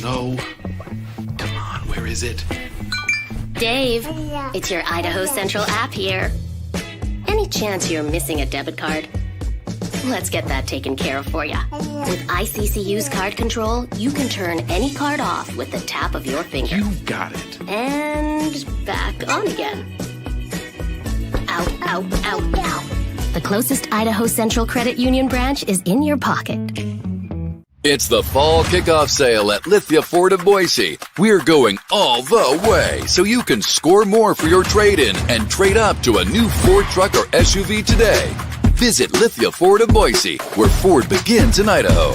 No. Come on, where is it? Dave, it's your Idaho Central app here. Any chance you're missing a debit card? Let's get that taken care of for you. With ICCU's card control, you can turn any card off with the tap of your finger. You got it. And back on again. Out, out, out, out. The closest Idaho Central Credit Union branch is in your pocket. It's the fall kickoff sale at Lithia Ford of Boise. We're going all the way so you can score more for your trade-in and trade up to a new Ford truck or SUV today. Visit Lithia Ford of Boise, where Ford begins in Idaho.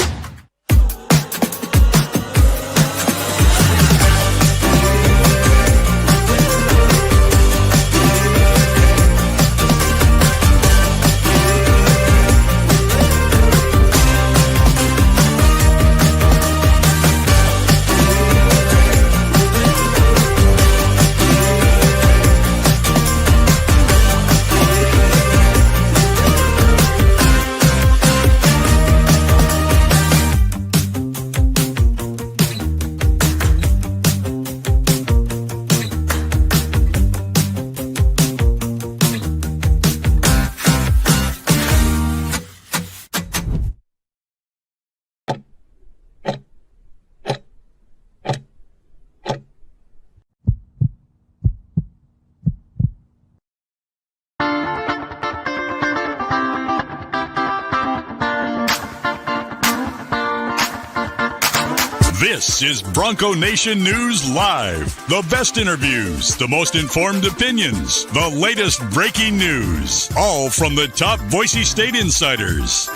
This is Bronco Nation News Live. The best interviews, the most informed opinions, the latest breaking news, all from the top Boise State insiders.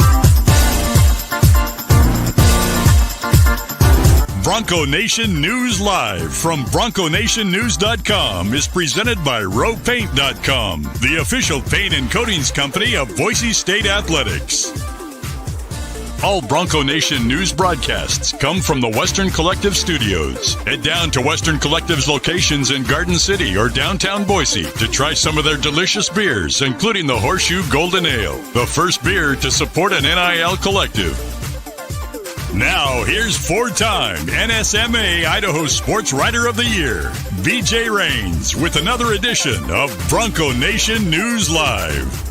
Bronco Nation News Live from BroncoNationNews.com is presented by RowPaint.com, the official paint and coatings company of Boise State Athletics. All Bronco Nation news broadcasts come from the Western Collective Studios. Head down to Western Collective's locations in Garden City or downtown Boise to try some of their delicious beers, including the Horseshoe Golden Ale, the first beer to support an NIL collective. Now, here's four-time NSMA Idaho Sports Writer of the Year, BJ Rains, with another edition of Bronco Nation News Live.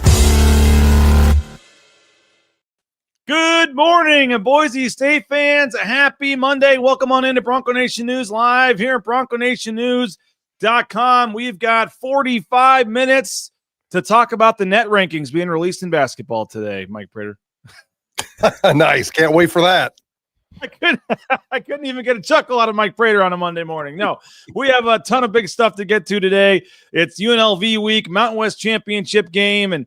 Good morning, Boise State fans. Happy Monday. Welcome on into Bronco Nation News Live here at BroncoNationNews.com. We've got 45 minutes to talk about the net rankings being released in basketball today, Mike Prater. Nice. Can't wait for that. I couldn't even get a chuckle out of Mike Prater on a Monday morning. No, we have a ton of big stuff to get to today. It's UNLV week, Mountain West Championship game, and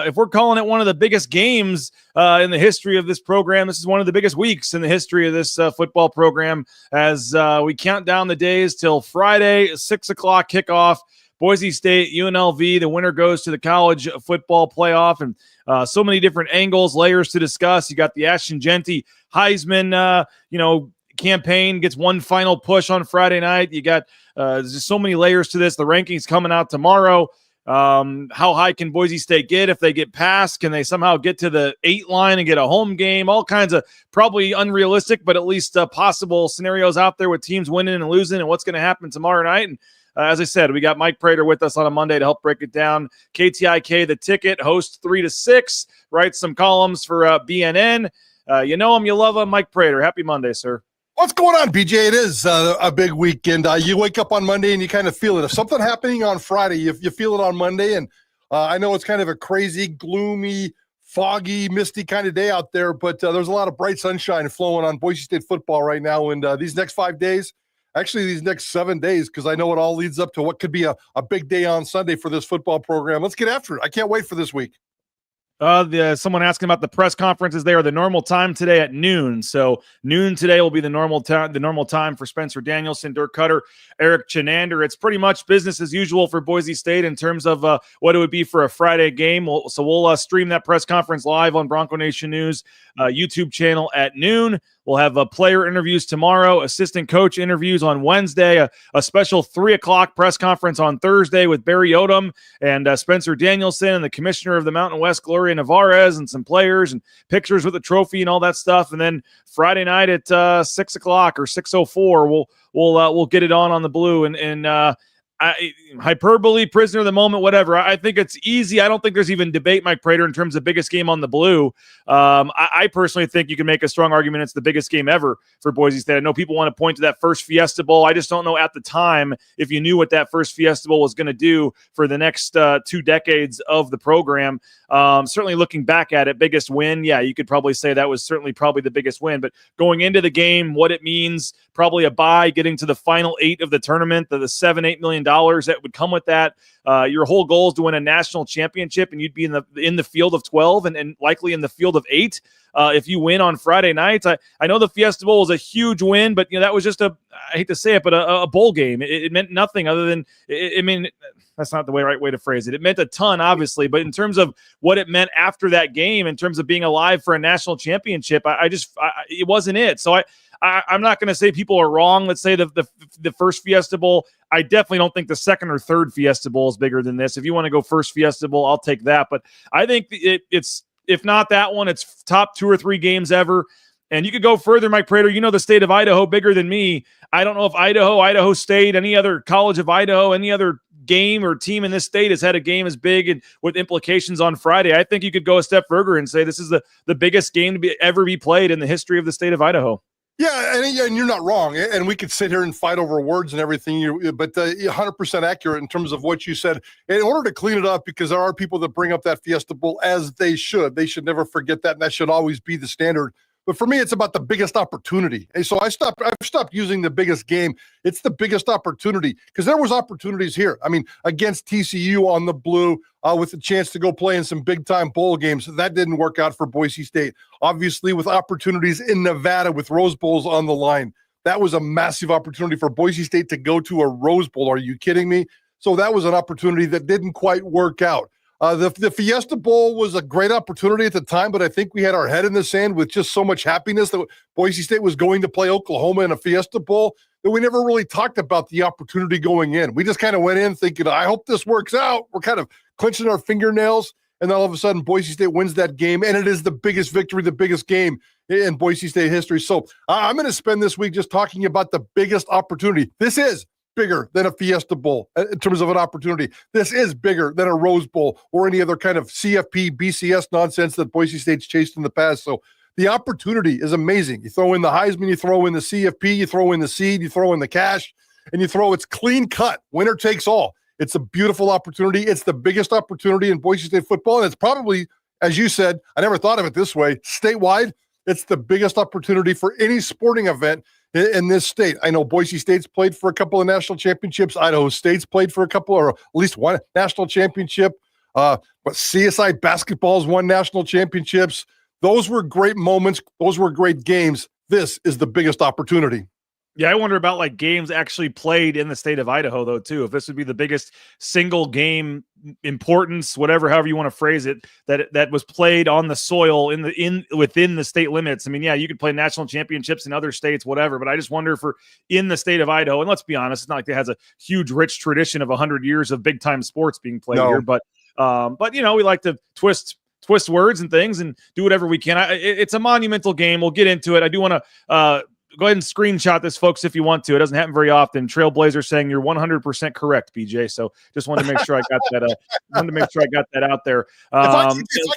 if we're calling it one of the biggest games in the history of this program, this is one of the biggest weeks in the history of this football program as we count down the days till Friday, 6 o'clock kickoff. Boise State, UNLV, the winner goes to the college football playoff, and so many different angles, layers to discuss. You got the Ashton Jeanty Heisman, campaign gets one final push on Friday night. You got there's just so many layers to this. The rankings coming out tomorrow. How high can Boise State get if they get past? Can they somehow get to the 8 line and get a home game? All kinds of probably unrealistic, but at least possible scenarios out there with teams winning and losing and what's going to happen tomorrow night. And as I said, we got Mike Prater with us on a Monday to help break it down. KTIK, The Ticket, hosts 3 to 6, writes some columns for BNN. You know him, you love him, Mike Prater. Happy Monday, sir. What's going on, BJ? It is a big weekend. You wake up on Monday and you kind of feel it. If something happening on Friday, you feel it on Monday. And I know it's kind of a crazy, gloomy, foggy, misty kind of day out there, but there's a lot of bright sunshine flowing on Boise State football right now. And these next 5 days, actually these next 7 days, because I know it all leads up to what could be a big day on Sunday for this football program. Let's get after it. I can't wait for this week. Someone asking about the press conferences. They are the normal time today at noon. So noon today will be the normal time for Spencer Danielson, Dirk Cutter, Eric Chenander. It's pretty much business as usual for Boise State in terms of what it would be for a Friday game. We'll stream that press conference live on Bronco Nation News YouTube channel at noon. We'll have player interviews tomorrow, assistant coach interviews on Wednesday, a special 3 o'clock press conference on Thursday with Barry Odom and Spencer Danielson and the commissioner of the Mountain West, Gloria Navarez, and some players and pictures with the trophy and all that stuff. And then Friday night at 6 o'clock or 6:04, we'll get it on the Blue and hyperbole, prisoner of the moment, whatever. I think it's easy. I don't think there's even debate, Mike Prater, in terms of biggest game on the Blue. I personally think you can make a strong argument it's the biggest game ever for Boise State. I know people want to point to that first Fiesta Bowl. I just don't know at the time if you knew what that first Fiesta Bowl was going to do for the next 2 decades of the program. Certainly looking back at it, biggest win. Yeah, you could probably say that was certainly probably the biggest win. But going into the game, what it means, probably a bye, getting to the final 8 of the tournament, the $7-8 million that would come with that. Your whole goal is to win a national championship, and you'd be in the field of 12 and likely in the field of 8 if you win on Friday nights. I know the Fiesta Bowl was a huge win, but that was just I hate to say it, but a bowl game. It meant nothing other than that's not the right way to phrase it. It meant a ton, obviously, but in terms of what it meant after that game, in terms of being alive for a national championship, it wasn't it. So I'm not going to say people are wrong. Let's say the first Fiesta Bowl. I definitely don't think the second or third Fiesta Bowl is bigger than this. If you want to go first Fiesta Bowl, I'll take that. But I think it's, if not that one, it's top 2 or 3 games ever. And you could go further, Mike Prater. The state of Idaho bigger than me. I don't know if Idaho State, any other College of Idaho, any other game or team in this state has had a game as big and with implications on Friday. I think you could go a step further and say this is the biggest game to ever be played in the history of the state of Idaho. Yeah, and you're not wrong. And we could sit here and fight over words and everything, but 100% accurate in terms of what you said. In order to clean it up, because there are people that bring up that Fiesta Bowl as they should. They should never forget that, and that should always be the standard. But for me, it's about the biggest opportunity. And so I've stopped using the biggest game. It's the biggest opportunity, because there was opportunities here. I mean, against TCU on the Blue, with a chance to go play in some big-time bowl games. That didn't work out for Boise State. Obviously, with opportunities in Nevada with Rose Bowls on the line. That was a massive opportunity for Boise State to go to a Rose Bowl. Are you kidding me? So that was an opportunity that didn't quite work out. The Fiesta Bowl was a great opportunity at the time, but I think we had our head in the sand with just so much happiness that Boise State was going to play Oklahoma in a Fiesta Bowl that we never really talked about the opportunity going in. We just kind of went in thinking, I hope this works out. We're kind of clenching our fingernails, and then all of a sudden Boise State wins that game, and it is the biggest victory, the biggest game in Boise State history. So I'm going to spend this week just talking about the biggest opportunity. This is bigger than a Fiesta Bowl in terms of an opportunity. This is bigger than a Rose Bowl or any other kind of CFP, BCS nonsense that Boise State's chased in the past. So the opportunity is amazing. You throw in the Heisman, you throw in the CFP, you throw in the seed, you throw in the cash, and it's clean cut. Winner takes all. It's a beautiful opportunity. It's the biggest opportunity in Boise State football, and it's probably, as you said, I never thought of it this way, statewide, it's the biggest opportunity for any sporting event in this state. I know Boise State's played for a couple of national championships. Idaho State's played for a couple, or at least one national championship. But CSI basketball's won national championships. Those were great moments. Those were great games. This is the biggest opportunity. Yeah, I wonder about like games actually played in the state of Idaho, though, too. If this would be the biggest single game importance, however you want to phrase it, that was played on the soil within the state limits. I mean, yeah, you could play national championships in other states, whatever, but I just wonder for in the state of Idaho, and let's be honest, it's not like it has a huge, rich tradition of 100 years of big time sports being played here, but we like to twist words and things and do whatever we can. It's a monumental game. We'll get into it. I do want to go ahead and screenshot this, folks, if you want to. It doesn't happen very often. Trailblazer saying you're 100% correct, BJ. So just wanted to make sure I got that. Out there. If I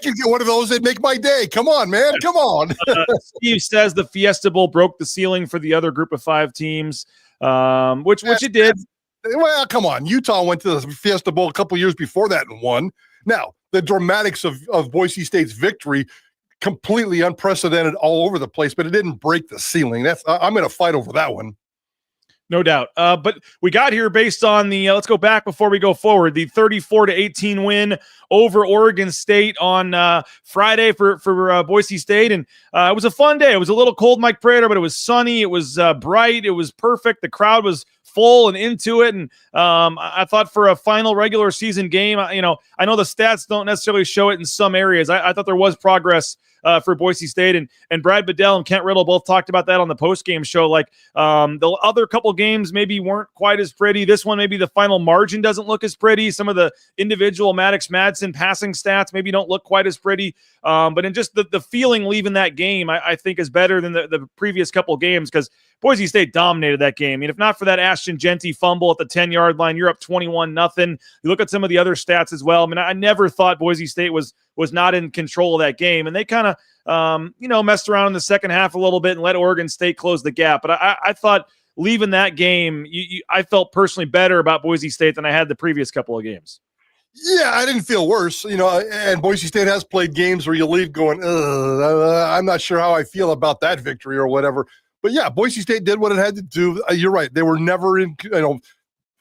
could get one of those, it'd make my day. Come on, man. Come on. Steve says the Fiesta Bowl broke the ceiling for the other group of 5 teams, which it did. Well, come on. Utah went to the Fiesta Bowl a couple years before that and won. Now, the dramatics of Boise State's victory, completely unprecedented all over the place, but it didn't break the ceiling. I'm going to fight over that one. No doubt. But we got here based on the, let's go back before we go forward, the 34-18 win over Oregon State on Friday for Boise State. And it was a fun day. It was a little cold, Mike Prater, but it was sunny. It was bright. It was perfect. The crowd was full and into it. And I thought for a final regular season game, I know the stats don't necessarily show it in some areas. I thought there was progress for Boise State, and Brad Bedell and Kent Riddle both talked about that on the post-game show. Like the other couple games maybe weren't quite as pretty. This one, maybe the final margin doesn't look as pretty. Some of the individual Maddox Madsen passing stats maybe don't look quite as pretty. But in just the feeling leaving that game, I think is better than the previous couple games, because Boise State dominated that game. I mean, if not for that Ashton Jeanty fumble at the 10-yard line, you're up 21-0. You look at some of the other stats as well. I mean, I never thought Boise State was not in control of that game, and they kind of messed around in the second half a little bit and let Oregon State close the gap. But I thought leaving that game, I felt personally better about Boise State than I had the previous couple of games. Yeah, I didn't feel worse, and Boise State has played games where you leave going, I'm not sure how I feel about that victory or whatever. But yeah, Boise State did what it had to do. You're right. They were never in,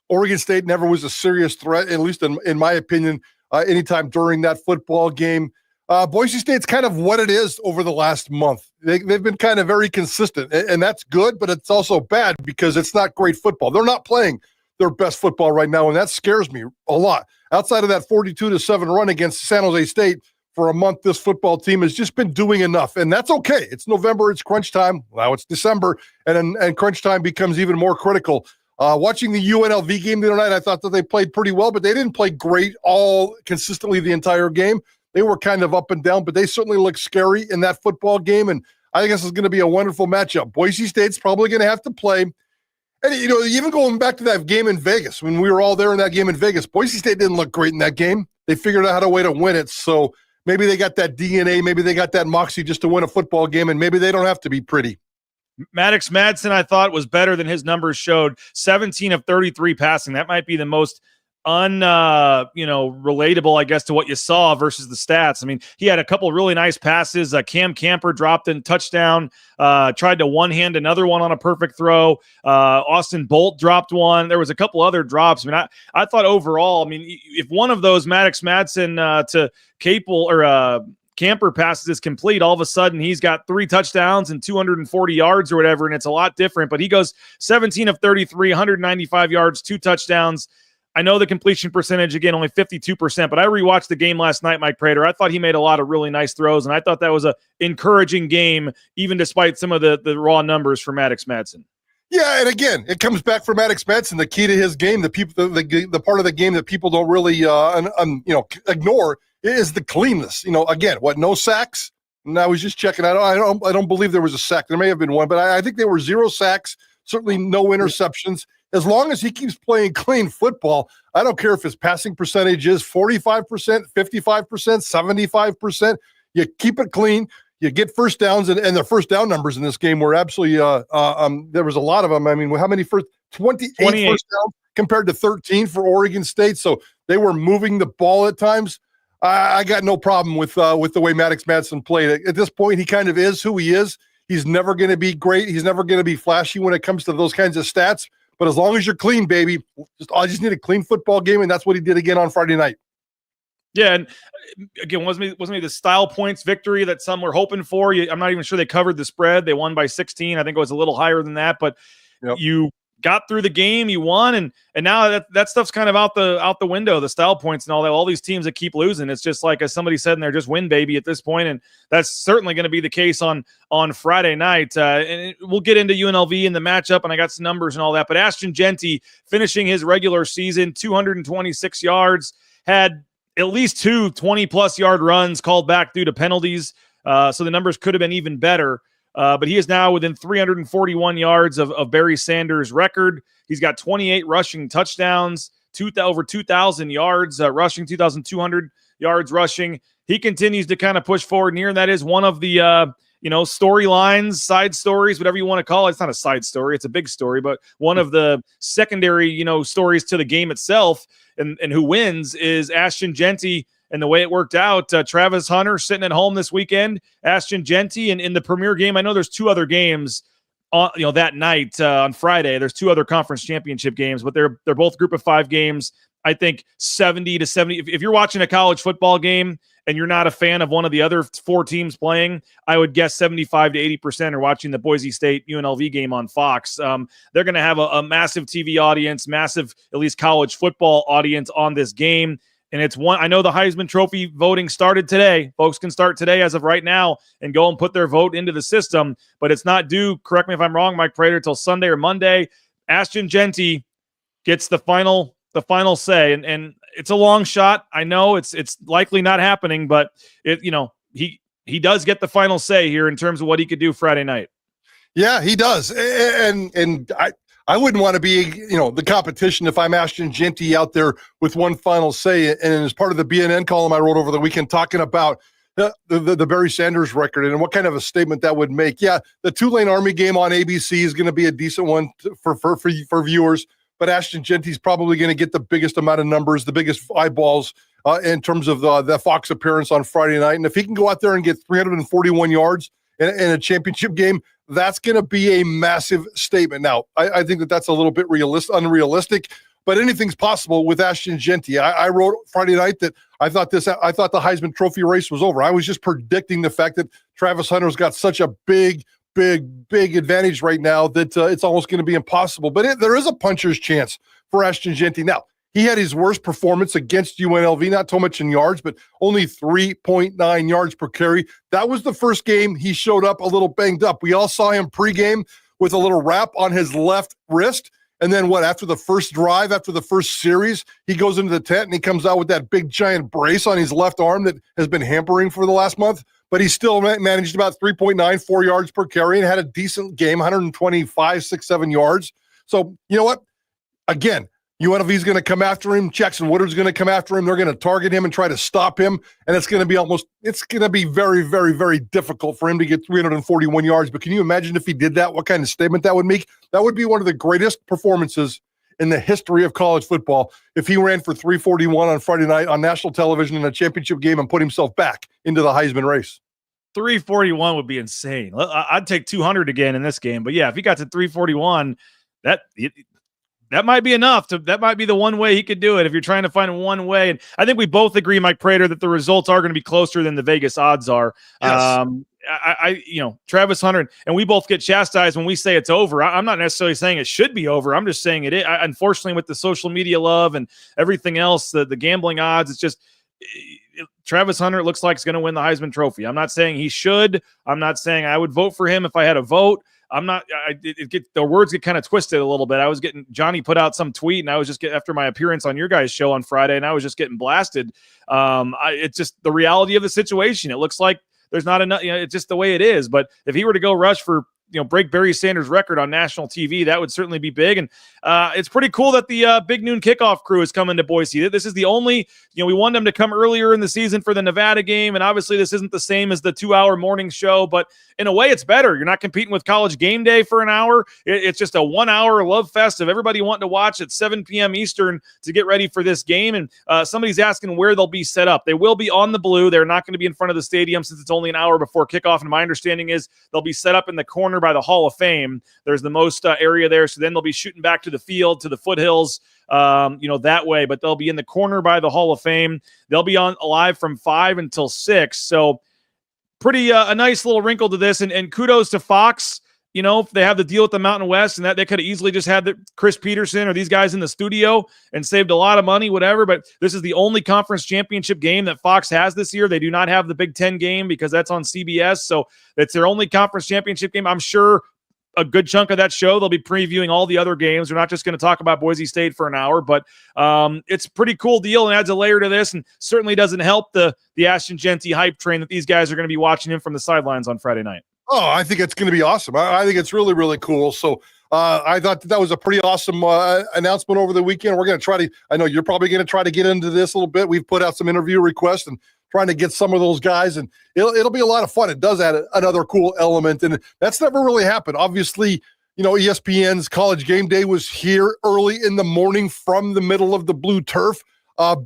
Oregon State never was a serious threat, at least in my opinion, anytime during that football game. Boise State's kind of what it is over the last month. They've been kind of very consistent, and that's good, but it's also bad because it's not great football. They're not playing their best football right now, and that scares me a lot. Outside of that 42-7 run against San Jose State for a month, this football team has just been doing enough, and that's okay. It's November, it's crunch time. Now it's December, and crunch time becomes even more critical. Watching the UNLV game the other night, I thought that they played pretty well, but they didn't play great all consistently the entire game. They were kind of up and down, but they certainly looked scary in that football game, and I think this is going to be a wonderful matchup. Boise State's probably going to have to play. And, even going back to that game in Vegas, when we were all there in that game in Vegas, Boise State didn't look great in that game. They figured out how to way to win it, so maybe they got that DNA, maybe they got that moxie just to win a football game, and maybe they don't have to be pretty. Maddox Madsen, I thought, was better than his numbers showed. 17 of 33 passing. That might be the most relatable, I guess, to what you saw versus the stats. I mean, he had a couple of really nice passes. Cam Camper dropped in touchdown, tried to one-hand another one on a perfect throw. Austin Bolt dropped one. There was a couple other drops. I mean, I thought overall, if one of those Maddox Madsen to Capel or Camper passes is complete, all of a sudden he's got 3 touchdowns and 240 yards or whatever, and it's a lot different. But he goes 17 of 33, 195 yards, 2 touchdowns. I know the completion percentage, again, only 52%, but I rewatched the game last night, Mike Prater. I thought he made a lot of really nice throws, and I thought that was an encouraging game, even despite some of the raw numbers for Maddox Madsen. Yeah, and again, it comes back from Maddox Madsen. The key to his game, the part of the game that people don't really ignore is the cleanness. Again, no sacks? And I was just checking. I don't believe there was a sack. There may have been one, but I think there were 0 sacks, certainly no interceptions. As long as he keeps playing clean football, I don't care if his passing percentage is 45%, 55%, 75%. You keep it clean. You get first downs, and the first down numbers in this game were absolutely there was a lot of them. I mean, how many 28 first downs compared to 13 for Oregon State. So they were moving the ball at times. I got no problem with the way Maddox Madsen played. At this point, he kind of is who he is. He's never going to be great. He's never going to be flashy when it comes to those kinds of stats. But as long as you're clean, baby, I just need a clean football game, and that's what he did again on Friday night. Yeah, and again, wasn't the style points victory that some were hoping for? I'm not even sure they covered the spread. They won by 16. I think it was a little higher than that, but you got through the game, you won, and now that stuff's kind of out the window. The style points and all that. All these teams that keep losing, it's just like, as somebody said in there, just win, baby, at this point, and that's certainly going to be the case on Friday night. And we'll get into UNLV and the matchup, and I got some numbers and all that. But Ashton Jeanty finishing his regular season, 226 yards, had at least 2 20-plus yard runs called back due to penalties. So the numbers could have been even better. But he is now within 341 yards of Barry Sanders' record. He's got 28 rushing touchdowns, over 2,000 yards rushing, 2,200 yards rushing. He continues to kind of push forward here, and that is one of the storylines, side stories, whatever you want to call it. It's not a side story; it's a big story. But one of the secondary, stories to the game itself, and who wins is Ashton Jeanty. And the way it worked out, Travis Hunter sitting at home this weekend, Ashton Jeanty, and in the premier game, I know there's 2 other games on that night on Friday. There's 2 other conference championship games, but they're both group of 5 games. I think 70 to 70. If you're watching a college football game and you're not a fan of one of the other 4 teams playing, I would guess 75 to 80% are watching the Boise State UNLV game on Fox. They're going to have a massive TV audience, massive, at least college football audience on this game. And it's one, I know the Heisman Trophy voting started today. Folks can start today as of right now and go and put their vote into the system, but it's not due, correct me if I'm wrong, Mike Prater, till Sunday or Monday. Ashton Jeanty gets the final say, and it's a long shot. I know it's likely not happening, but he does get the final say here in terms of what he could do Friday night. Yeah, he does. And I wouldn't want to be, the competition if I'm Ashton Jeanty out there with one final say. And as part of the BNN column I wrote over the weekend talking about the Barry Sanders record and what kind of a statement that would make. Yeah, the Tulane Army game on ABC is going to be a decent one for viewers, but Ashton Jeanty's probably going to get the biggest amount of numbers, the biggest eyeballs in terms of the Fox appearance on Friday night. And if he can go out there and get 341 yards in a championship game, that's going to be a massive statement. Now, I think that's a little bit unrealistic, but anything's possible with Ashton Jeanty. I wrote Friday night that I thought the Heisman Trophy race was over. I was just predicting the fact that Travis Hunter's got such a big advantage right now that it's almost going to be impossible. But there is a puncher's chance for Ashton Jeanty. Now, he had his worst performance against UNLV, not so much in yards, but only 3.9 yards per carry. That was the first game he showed up a little banged up. We all saw him pregame with a little wrap on his left wrist. And then after the first drive, after the first series, he goes into the tent and he comes out with that big giant brace on his left arm that has been hampering for the last month. But he still managed about 3.94 yards per carry and had a decent game, 125, 6-7 yards. So, you know what? Again, UNLV is going to come after him. Jackson Woodard's going to come after him. They're going to target him and try to stop him. And it's going to be very, very, very difficult for him to get 341 yards. But can you imagine if he did that, what kind of statement that would make? That would be one of the greatest performances in the history of college football if he ran for 341 on Friday night on national television in a championship game and put himself back into the Heisman race. 341 would be insane. I'd take 200 again in this game. But yeah, if he got to 341, that might be enough. That might be the one way he could do it if you're trying to find one way. And I think we both agree, Mike Prater, that the results are going to be closer than the Vegas odds are. Yes. Travis Hunter, and we both get chastised when we say it's over. I'm not necessarily saying it should be over. I'm just saying it is. Unfortunately, with the social media love and everything else, the gambling odds, it's just Travis Hunter looks like he's going to win the Heisman Trophy. I'm not saying he should. I'm not saying I would vote for him if I had a vote. I'm not. The words get kind of twisted a little bit. I was getting Johnny put out some tweet, and I was just after my appearance on your guys' show on Friday, and I was just getting blasted. It's just the reality of the situation. It looks like there's not enough. It's just the way it is. But if he were to go rush for break Barry Sanders' record on national TV, that would certainly be big. And it's pretty cool that the Big Noon Kickoff crew is coming to Boise. This is the only, we wanted them to come earlier in the season for the Nevada game. And obviously this isn't the same as the 2-hour morning show, but in a way it's better. You're not competing with College Game Day for an hour. It's just a 1-hour love fest of everybody wanting to watch at 7 p.m. Eastern to get ready for this game. And somebody's asking where they'll be set up. They will be on the blue. They're not going to be in front of the stadium since it's only an hour before kickoff. And my understanding is they'll be set up in the corner by the Hall of Fame. There's the most area there. So then they'll be shooting back to the field, to the foothills, that way. But they'll be in the corner by the Hall of Fame. They'll be on live from 5 until 6. So pretty a nice little wrinkle to this. And kudos to Fox. If they have the deal with the Mountain West, and that they could have easily just had Chris Peterson or these guys in the studio and saved a lot of money, whatever. But this is the only conference championship game that Fox has this year. They do not have the Big Ten game because that's on CBS. So that's their only conference championship game. I'm sure a good chunk of that show, they'll be previewing all the other games. We're not just going to talk about Boise State for an hour, but it's a pretty cool deal and adds a layer to this, and certainly doesn't help the Ashton Jeanty hype train that these guys are going to be watching him from the sidelines on Friday night. Oh, I think it's going to be awesome. I think it's really, really cool. So I thought that was a pretty awesome announcement over the weekend. We're going to try to, I know you're probably going to try to get into this a little bit. We've put out some interview requests and trying to get some of those guys, and it'll be a lot of fun. It does add another cool element, and that's never really happened. Obviously, ESPN's College Game Day was here early in the morning from the middle of the blue turf.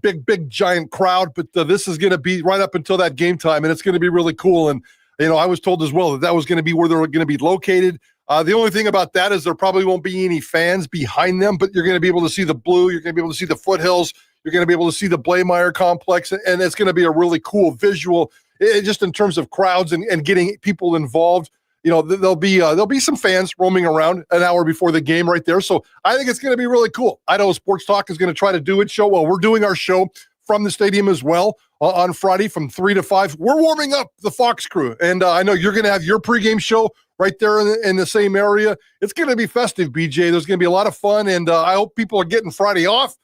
Big, giant crowd, but this is going to be right up until that game time, and it's going to be really cool. And I was told as well that was going to be where they're going to be located. The only thing about that is there probably won't be any fans behind them, but you're going to be able to see the blue. You're going to be able to see the foothills. You're going to be able to see the Blameyer complex, and it's going to be a really cool visual, just in terms of crowds and getting people involved. There'll be some fans roaming around an hour before the game right there. So I think it's going to be really cool. Idaho Sports Talk is going to try to do its show. Well, we're doing our show from the stadium as well on Friday from 3 to 5. We're warming up the Fox crew, and I know you're going to have your pregame show right there in the same area. It's going to be festive, BJ. There's going to be a lot of fun, and I hope people are getting Friday off.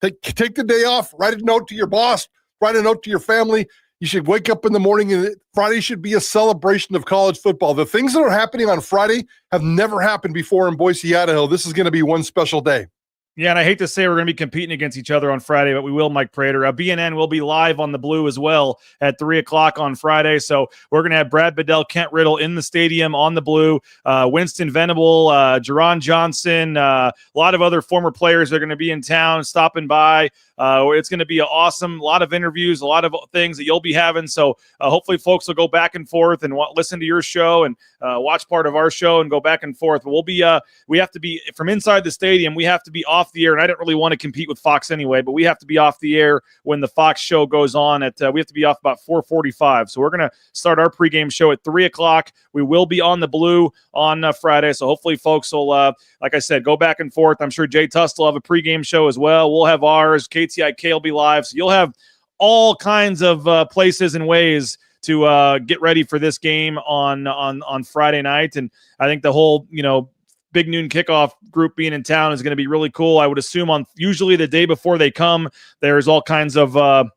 Take the day off. Write a note to your boss. Write a note to your family. You should wake up in the morning, and Friday should be a celebration of college football. The things that are happening on Friday have never happened before in Boise, Idaho. This is going to be one special day. Yeah, and I hate to say we're going to be competing against each other on Friday, but we will, Mike Prater. BNN will be live on the Blue as well at 3 o'clock on Friday. So we're going to have Brad Bedell, Kent Riddle in the stadium on the Blue, Winston Venable, Jerron Johnson, a lot of other former players are going to be in town stopping by. It's going to be awesome. A lot of interviews, a lot of things that you'll be having. So hopefully folks will go back and forth and listen to your show and watch part of our show and go back and forth. But we have to be from inside the stadium. We have to be off the air. And I didn't really want to compete with Fox anyway, but we have to be off the air when the Fox show goes on we have to be off about 4:45. So we're going to start our pregame show at 3 o'clock. We will be on the Blue on Friday. So hopefully folks will, like I said, go back and forth. I'm sure Jay Tust will have a pregame show as well. We'll have ours. KTIK will be live. So you'll have all kinds of places and ways to get ready for this game on Friday night. And I think the whole, big noon kickoff group being in town is going to be really cool. I would assume usually the day before they come, there's all kinds of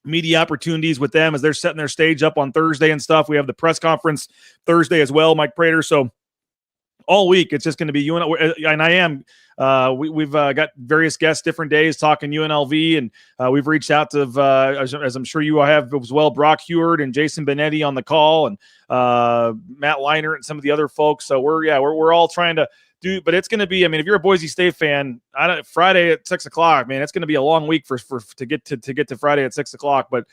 media opportunities with them as they're setting their stage up on Thursday and stuff. We have the press conference Thursday as well, Mike Prater. So all week, it's just going to be and I am. We've got various guests different days talking UNLV, and we've reached out to, as I'm sure you have as well, Brock Heward and Jason Benetti on the call, and Matt Leiner and some of the other folks. So we're all trying to do, but it's going to be, if you're a Boise State fan, Friday at 6 o'clock, man, it's going to be a long week to get to Friday at 6 o'clock, but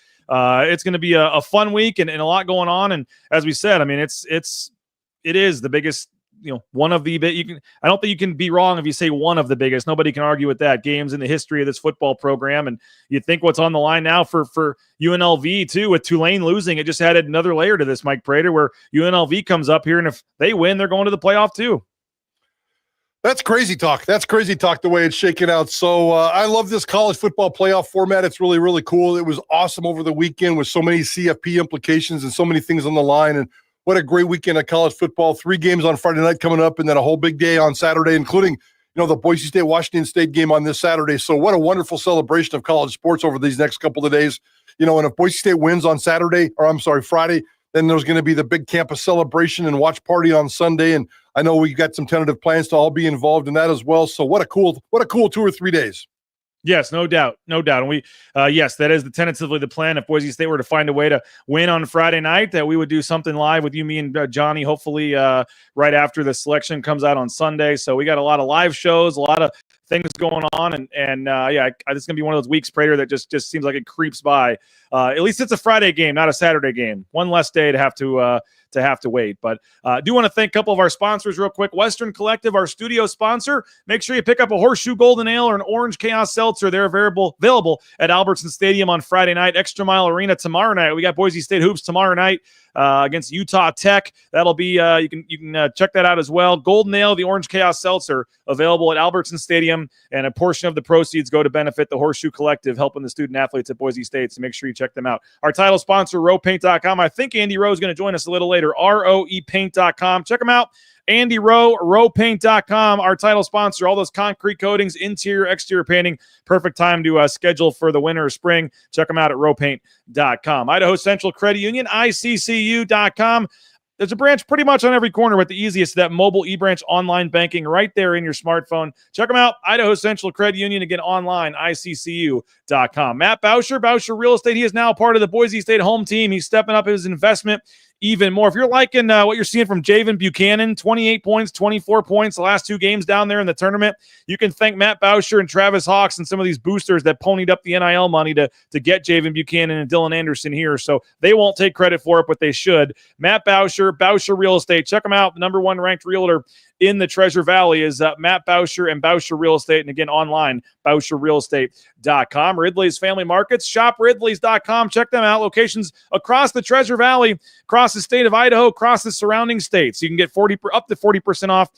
it's going to be a fun week and a lot going on. And as we said, it is the biggest, one of the I don't think you can be wrong if you say one of the biggest. Nobody can argue with that. Games in the history of this football program, and you think what's on the line now for UNLV too, with Tulane losing, it just added another layer to this, Mike Prater, where UNLV comes up here, and if they win, they're going to the playoff too. That's crazy talk. The way it's shaking out. So I love this college football playoff format. It's really, really cool. It was awesome over the weekend with so many CFP implications and so many things on the line. And what a great weekend of college football. 3 games on Friday night coming up, and then a whole big day on Saturday, including, the Boise State, Washington State game on this Saturday. So what a wonderful celebration of college sports over these next couple of days. And if Boise State wins on Friday, then there's going to be the big campus celebration and watch party on Sunday. And I know we got some tentative plans to all be involved in that as well. So what a cool 2 or 3 days. Yes, no doubt. And we, yes, that is tentatively the plan. If Boise State were to find a way to win on Friday night, that we would do something live with you, me, and Johnny, hopefully right after the selection comes out on Sunday. So we got a lot of live shows, a lot of things going on, and it's gonna be one of those weeks, Prater, that just seems like it creeps by. At least it's a Friday game, not a Saturday game. One less day to have to wait. But I do want to thank a couple of our sponsors real quick. Western Collective, our studio sponsor. Make sure you pick up a Horseshoe Golden Ale or an Orange Chaos Seltzer. They're available at Albertson Stadium on Friday night. Extra Mile Arena tomorrow night. We got Boise State hoops tomorrow night against Utah Tech. That'll be you can check that out as well. Golden Ale, the Orange Chaos Seltzer, available at Albertson Stadium, and a portion of the proceeds go to benefit the Horseshoe Collective, helping the student athletes at Boise State. So make sure you check them out. Our title sponsor, RoePaint.com. I think Andy Rowe is going to join us a little later. ROEPaint.com. Check them out. Andy Rowe, RoePaint.com, our title sponsor. All those concrete coatings, interior, exterior painting. Perfect time to schedule for the winter or spring. Check them out at RoePaint.com. Idaho Central Credit Union, ICCU.com. There's a branch pretty much on every corner, with the easiest, that mobile eBranch online banking right there in your smartphone. Check them out, Idaho Central Credit Union, again online, ICCU.com. Matt Bauscher, Bauscher Real Estate, he is now part of the Boise State home team. He's stepping up his investment even more. If you're liking what you're seeing from Javen Buchanan, 28 points, 24 points the last 2 games down there in the tournament, you can thank Matt Boucher and Travis Hawks and some of these boosters that ponied up the NIL money to get Javen Buchanan and Dylan Anderson here. So they won't take credit for it, but they should. Matt Boucher, Boucher Real Estate. Check them out. The number 1 ranked realtor in the Treasure Valley is Matt Boucher and Boucher Real Estate. And again, online, BoucherRealEstate.com. Ridley's Family Markets, shop Ridley's.com. Check them out. Locations across the Treasure Valley, across the state of Idaho, across the surrounding states. You can get up to 40% off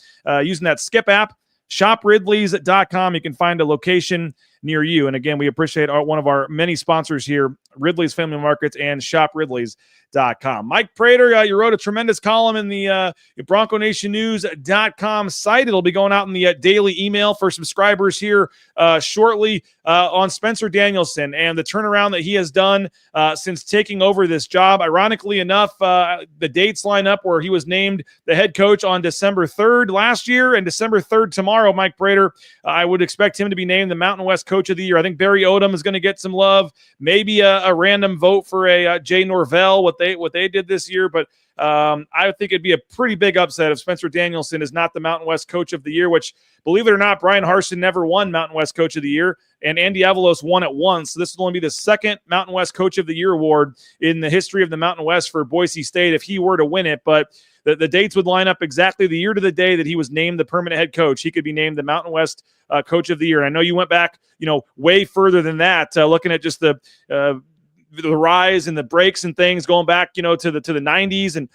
using that Skip app. ShopRidleys.com. You can find a location near you. And again, we appreciate one of our many sponsors here, Ridley's Family Markets and ShopRidleys.com. Mike Prater, you wrote a tremendous column in the BroncoNationNews.com site. It'll be going out in the daily email for subscribers here shortly on Spencer Danielson and the turnaround that he has done since taking over this job. Ironically enough, the dates line up where he was named the head coach on December 3rd last year, and December 3rd tomorrow, Mike Prater, I would expect him to be named the Mountain West Coach of the Year. I think Barry Odom is going to get some love, maybe a random vote for a Jay Norvell, what they did this year, but I think it'd be a pretty big upset if Spencer Danielson is not the Mountain West Coach of the Year, which, believe it or not, Brian Harsin never won Mountain West Coach of the Year, and Andy Avalos won it once. So this will only be the second Mountain West Coach of the Year award in the history of the Mountain West for Boise State if he were to win it. But the dates would line up exactly the year to the day that he was named the permanent head coach. He could be named the Mountain West Coach of the Year. And I know you went back, way further than that, looking at just the rise and the breaks and things going back, to the 90s. And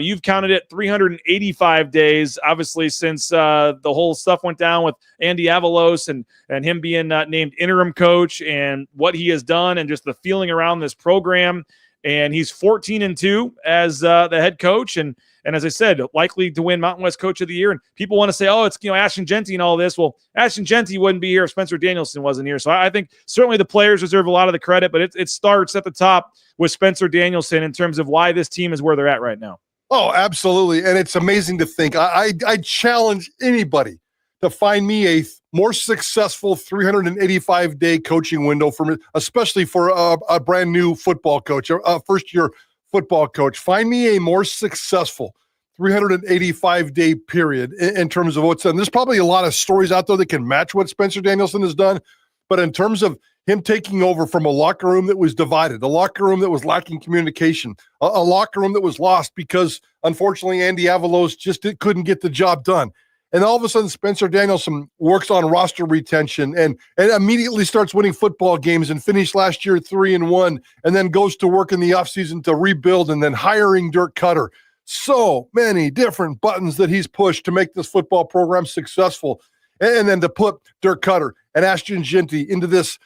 you've counted it 385 days, obviously, since the whole stuff went down with Andy Avalos and him being named interim coach and what he has done and just the feeling around this program. And he's 14-2 as the head coach. And as I said, likely to win Mountain West Coach of the Year. And people want to say, oh, it's Ashton Jeanty and all this. Well, Ashton Jeanty wouldn't be here if Spencer Danielson wasn't here. So I think certainly the players deserve a lot of the credit, but it starts at the top with Spencer Danielson in terms of why this team is where they're at right now. Oh, absolutely. And it's amazing to think. I challenge anybody to find me a more successful 385-day coaching window, especially for a brand new football coach, a first-year football coach. Find me a more successful 385-day period in terms of what's done. There's probably a lot of stories out there that can match what Spencer Danielson has done, but in terms of him taking over from a locker room that was divided, a locker room that was lacking communication, a locker room that was lost because, unfortunately, Andy Avalos just couldn't get the job done. And all of a sudden, Spencer Danielson works on roster retention and immediately starts winning football games and finished last year 3-1, and then goes to work in the offseason to rebuild and then hiring Dirk Cutter. So many different buttons that he's pushed to make this football program successful. And then to put Dirk Cutter and Ashton Jeanty into this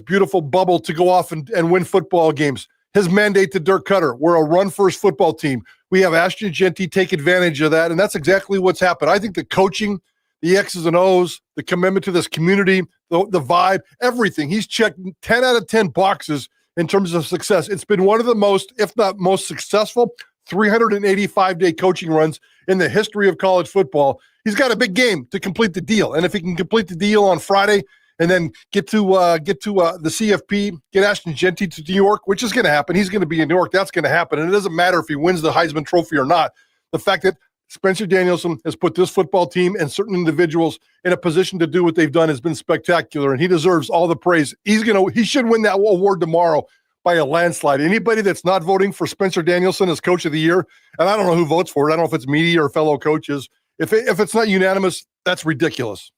beautiful bubble to go off and win football games. His mandate to Dirk Cutter, we're a run-first football team. We have Ashton Jeanty take advantage of that, and that's exactly what's happened. I think the coaching, the X's and O's, the commitment to this community, the vibe, everything. He's checked 10 out of 10 boxes in terms of success. It's been one of the most, if not most successful, 385-day coaching runs in the history of college football. He's got a big game to complete the deal, and if he can complete the deal on Friday and then get to the CFP, get Ashton Jeanty to New York, which is going to happen. He's going to be in New York. That's going to happen. And it doesn't matter if he wins the Heisman Trophy or not. The fact that Spencer Danielson has put this football team and certain individuals in a position to do what they've done has been spectacular, and he deserves all the praise. He should win that award tomorrow by a landslide. Anybody that's not voting for Spencer Danielson as Coach of the Year, and I don't know who votes for it. I don't know if it's media or fellow coaches. If it's not unanimous, that's ridiculous.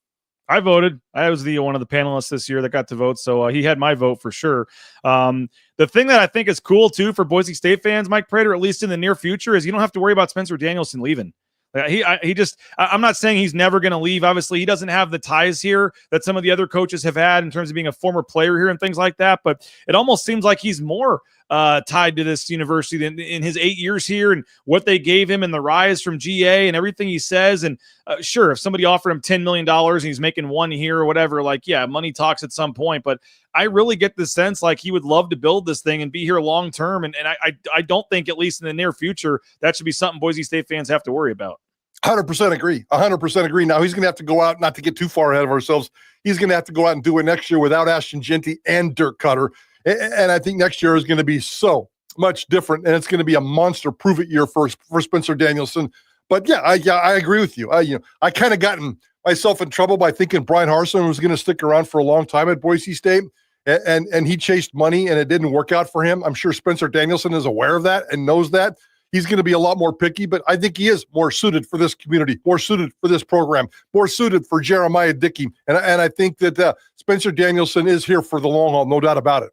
I voted. I was one of the panelists this year that got to vote, so he had my vote for sure. The thing that I think is cool, too, for Boise State fans, Mike Prater, at least in the near future, is you don't have to worry about Spencer Danielson leaving. I'm not saying he's never going to leave. Obviously, he doesn't have the ties here that some of the other coaches have had in terms of being a former player here and things like that, but it almost seems like he's more tied to this university than in his 8 years here and what they gave him and the rise from GA and everything he says. And sure, if somebody offered him $10 million and he's making one here or whatever, money talks at some point, but I really get the sense like he would love to build this thing and be here long term. And I don't think, at least in the near future, that should be something Boise State fans have to worry about. 100% agree. 100% agree. Now he's going to have to go out, not to get too far ahead of ourselves. He's going to have to go out and do it next year without Ashton Jeanty and Dirk Cutter. And I think next year is going to be so much different, and it's going to be a monster prove-it year for Spencer Danielson. But I agree with you. I kind of gotten myself in trouble by thinking Brian Harsin was going to stick around for a long time at Boise State, and he chased money, and it didn't work out for him. I'm sure Spencer Danielson is aware of that and knows that. He's going to be a lot more picky, but I think he is more suited for this community, more suited for this program, more suited for Jeremiah Dickey. And I think that Spencer Danielson is here for the long haul, no doubt about it.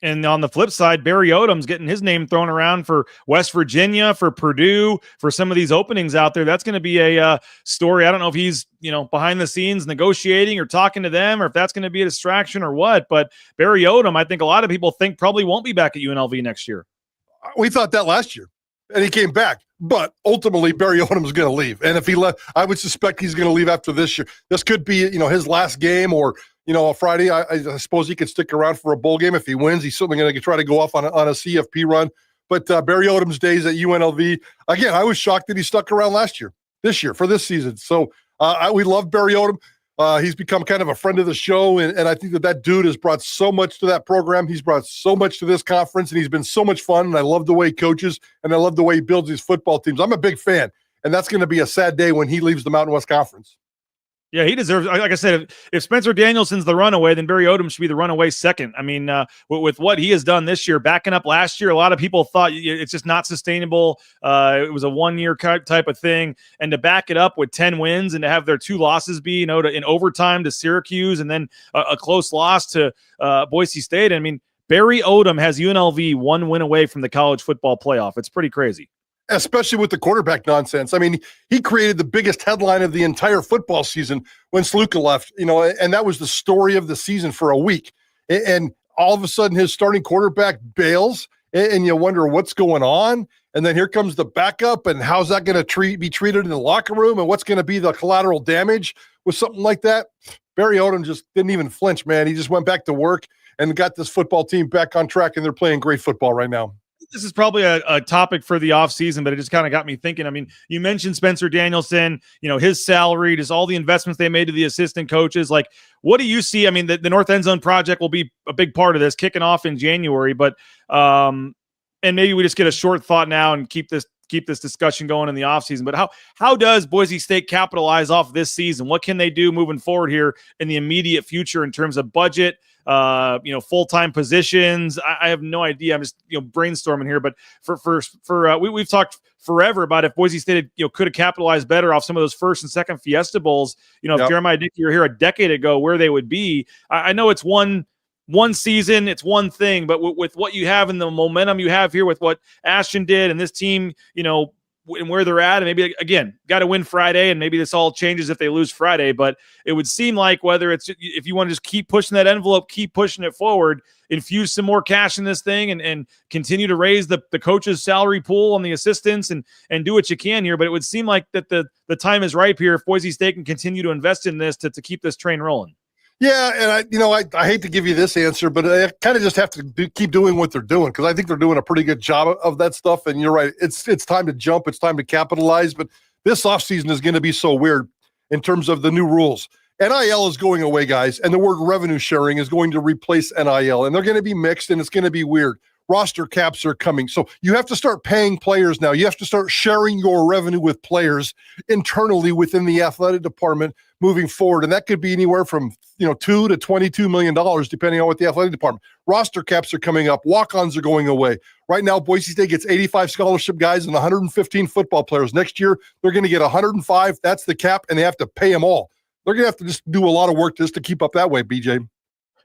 And on the flip side, Barry Odom's getting his name thrown around for West Virginia, for Purdue, for some of these openings out there. That's going to be a story. I don't know if he's, behind the scenes negotiating or talking to them, or if that's going to be a distraction or what. But Barry Odom, I think a lot of people think probably won't be back at UNLV next year. We thought that last year, and he came back. But ultimately, Barry Odom's going to leave. And if he left, I would suspect he's going to leave after this year. This could be, his last game, or a Friday. I suppose he could stick around for a bowl game if he wins. He's certainly going to try to go off on a CFP run. But Barry Odom's days at UNLV, again, I was shocked that he stuck around this year for this season. So we love Barry Odom. He's become kind of a friend of the show, and I think that dude has brought so much to that program. He's brought so much to this conference, and he's been so much fun, and I love the way he coaches, and I love the way he builds these football teams. I'm a big fan, and that's going to be a sad day when he leaves the Mountain West Conference. Yeah, he deserves, like I said, if Spencer Danielson's the runaway, then Barry Odom should be the runaway second. I mean, with what he has done this year, backing up last year, a lot of people thought it's just not sustainable. It was a one-year type of thing. And to back it up with 10 wins and to have their 2 losses be, in overtime to Syracuse and then a close loss to Boise State. I mean, Barry Odom has UNLV 1 win away from the college football playoff. It's pretty crazy. Especially with the quarterback nonsense. I mean, he created the biggest headline of the entire football season when Sluka left, and that was the story of the season for a week. And all of a sudden his starting quarterback bails, and you wonder what's going on. And then here comes the backup, and how's that going to be treated in the locker room, and what's going to be the collateral damage with something like that. Barry Odom just didn't even flinch, man. He just went back to work and got this football team back on track, and they're playing great football right now. This is probably a topic for the offseason, but it just kind of got me thinking. I mean, you mentioned Spencer Danielson, his salary, just all the investments they made to the assistant coaches. Like, what do you see? I mean, the North End Zone project will be a big part of this, kicking off in January, but and maybe we just get a short thought now and keep this discussion going in the offseason. But how does Boise State capitalize off this season? What can they do moving forward here in the immediate future in terms of budget, full-time positions? I have no idea. I'm just, brainstorming here, but we've talked forever about if Boise State, could have capitalized better off some of those first and second Fiesta Bowls, if Jeremiah Dickey were here a decade ago, where they would be. I know it's one season, it's one thing, but with what you have and the momentum you have here with what Ashton did and this team, and where they're at, and maybe, again, got to win Friday, and maybe this all changes if they lose Friday, but it would seem like whether it's, if you want to just keep pushing that envelope, keep pushing it forward, infuse some more cash in this thing, and continue to raise the coach's salary pool on the assistants and do what you can here. But it would seem like that the time is ripe here if Boise State can continue to invest in this to keep this train rolling. Yeah, and I hate to give you this answer, but I kind of just have to keep doing what they're doing, because I think they're doing a pretty good job of that stuff. And you're right, it's time to jump, it's time to capitalize. But this offseason is going to be so weird in terms of the new rules. NIL is going away, guys, and the word revenue sharing is going to replace NIL, and they're going to be mixed, and it's going to be weird. Roster caps are coming. So you have to start paying players now. You have to start sharing your revenue with players internally within the athletic department moving forward. And that could be anywhere from, $2 to $22 million, depending on what the athletic department. Roster caps are coming up. Walk-ons are going away. Right now, Boise State gets 85 scholarship guys and 115 football players. Next year, they're going to get 105. That's the cap, and they have to pay them all. They're going to have to just do a lot of work just to keep up that way, BJ.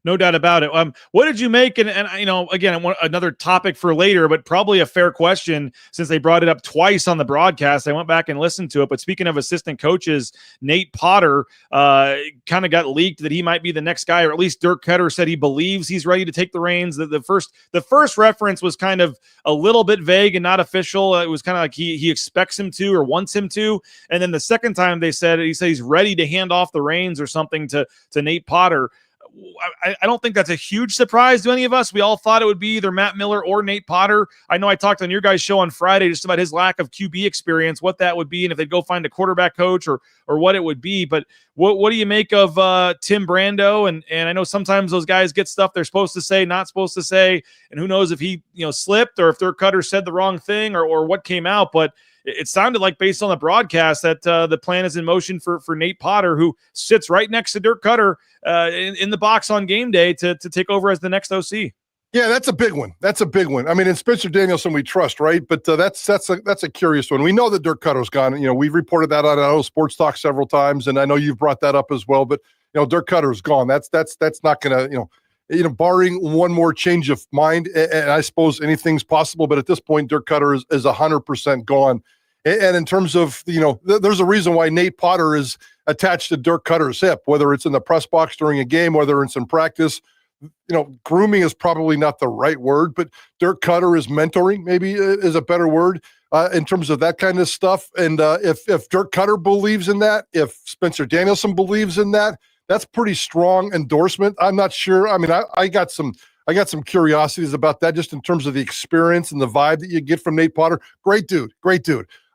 No doubt about it. What did you make? And again, I want another topic for later, but probably a fair question since they brought it up twice on the broadcast. I went back and listened to it. But speaking of assistant coaches, Nate Potter kind of got leaked that he might be the next guy, or at least Dirk Ketter said he believes he's ready to take the reins. The first reference was kind of a little bit vague and not official. It was kind of like he expects him to or wants him to. And then the second time he said he's ready to hand off the reins or something to Nate Potter. I don't think that's a huge surprise to any of us. We all thought it would be either Matt Miller or Nate Potter. I know I talked on your guys' show on Friday just about his lack of QB experience, what that would be, and if they'd go find a quarterback coach or what it would be. But what do you make of Tim Brando? And I know sometimes those guys get stuff they're supposed to say, not supposed to say, and who knows if he slipped or if Dirk Cutter said the wrong thing or what came out. But it sounded like, based on the broadcast, that the plan is in motion for Nate Potter, who sits right next to Dirk Cutter in the box on game day to take over as the next OC. Yeah, that's a big one. That's a big one. I mean, in Spencer Danielson, we trust, right? But that's a curious one. We know that Dirk Cutter's gone. We've reported that on Sports Talk several times, and I know you've brought that up as well. But Dirk Cutter's gone. That's not going to barring one more change of mind, and I suppose anything's possible. But at this point, Dirk Cutter is 100% gone. And in terms of, there's a reason why Nate Potter is attached to Dirk Cutter's hip, whether it's in the press box during a game, whether it's in practice. Grooming is probably not the right word, but Dirk Cutter is mentoring, maybe is a better word in terms of that kind of stuff. And if Dirk Cutter believes in that, if Spencer Danielson believes in that, that's pretty strong endorsement. I'm not sure. I mean, I got some curiosities about that just in terms of the experience and the vibe that you get from Nate Potter. Great dude.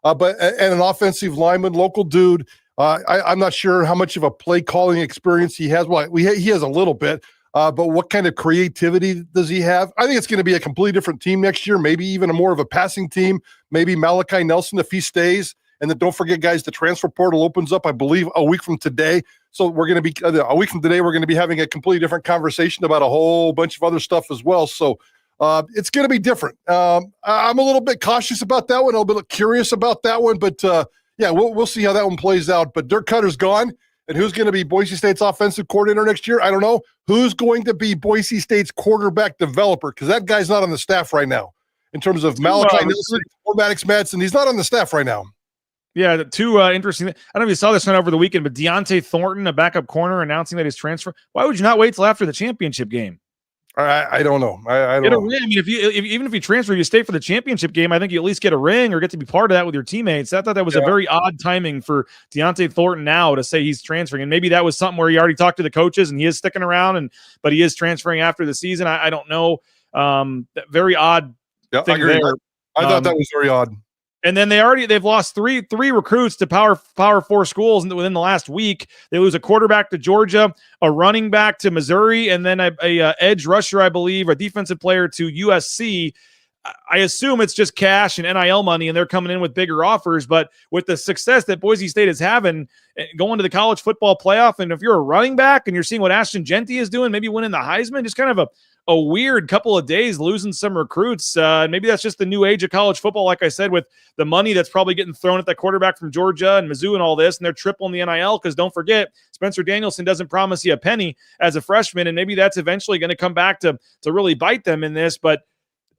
But an offensive lineman, local dude. I'm not sure how much of a play calling experience he has. Well, he has a little bit, but what kind of creativity does he have? I think it's going to be a completely different team next year, maybe even more of a passing team, maybe Malachi Nelson if he stays. And then don't forget, guys, the transfer portal opens up, I believe, a week from today. So we're going to be a week from today, we're going to be having a completely different conversation about a whole bunch of other stuff as well. So it's going to be different. I'm a little bit cautious about that one, a little bit curious about that one, but yeah, we'll see how that one plays out. But Dirk Cutter's gone, and who's going to be Boise State's offensive coordinator next year? I don't know. Who's going to be Boise State's quarterback developer? Because that guy's not on the staff right now. In terms of Malachi Nelson or Maddox Madsen, he's not on the staff right now. Yeah, two interesting. I don't know if you saw this one over the weekend, but Deontay Thornton, a backup corner, announcing that he's transferring. Why would you not wait till after the championship game? I don't know. I don't know. Ring. I mean, even if you transfer, you stay for the championship game. I think you at least get a ring or get to be part of that with your teammates. I thought that was a very odd timing for Deontay Thornton now to say he's transferring, and maybe that was something where he already talked to the coaches and he is sticking around, but he is transferring after the season. I don't know. Very odd thing there. I thought that was very odd. And then they've lost three recruits to Power 4 schools within the last week. They lose a quarterback to Georgia, a running back to Missouri, and then a edge rusher, I believe, a defensive player to USC. I assume it's just cash and NIL money, and they're coming in with bigger offers. But with the success that Boise State is having going to the college football playoff, and if you're a running back and you're seeing what Ashton Jeanty is doing, maybe winning the Heisman, just kind of a weird couple of days losing some recruits. Maybe that's just the new age of college football, like I said, with the money that's probably getting thrown at that quarterback from Georgia and Mizzou and all this, and they're tripling the NIL because don't forget, Spencer Danielson doesn't promise you a penny as a freshman, and maybe that's eventually going to come back to really bite them in this, but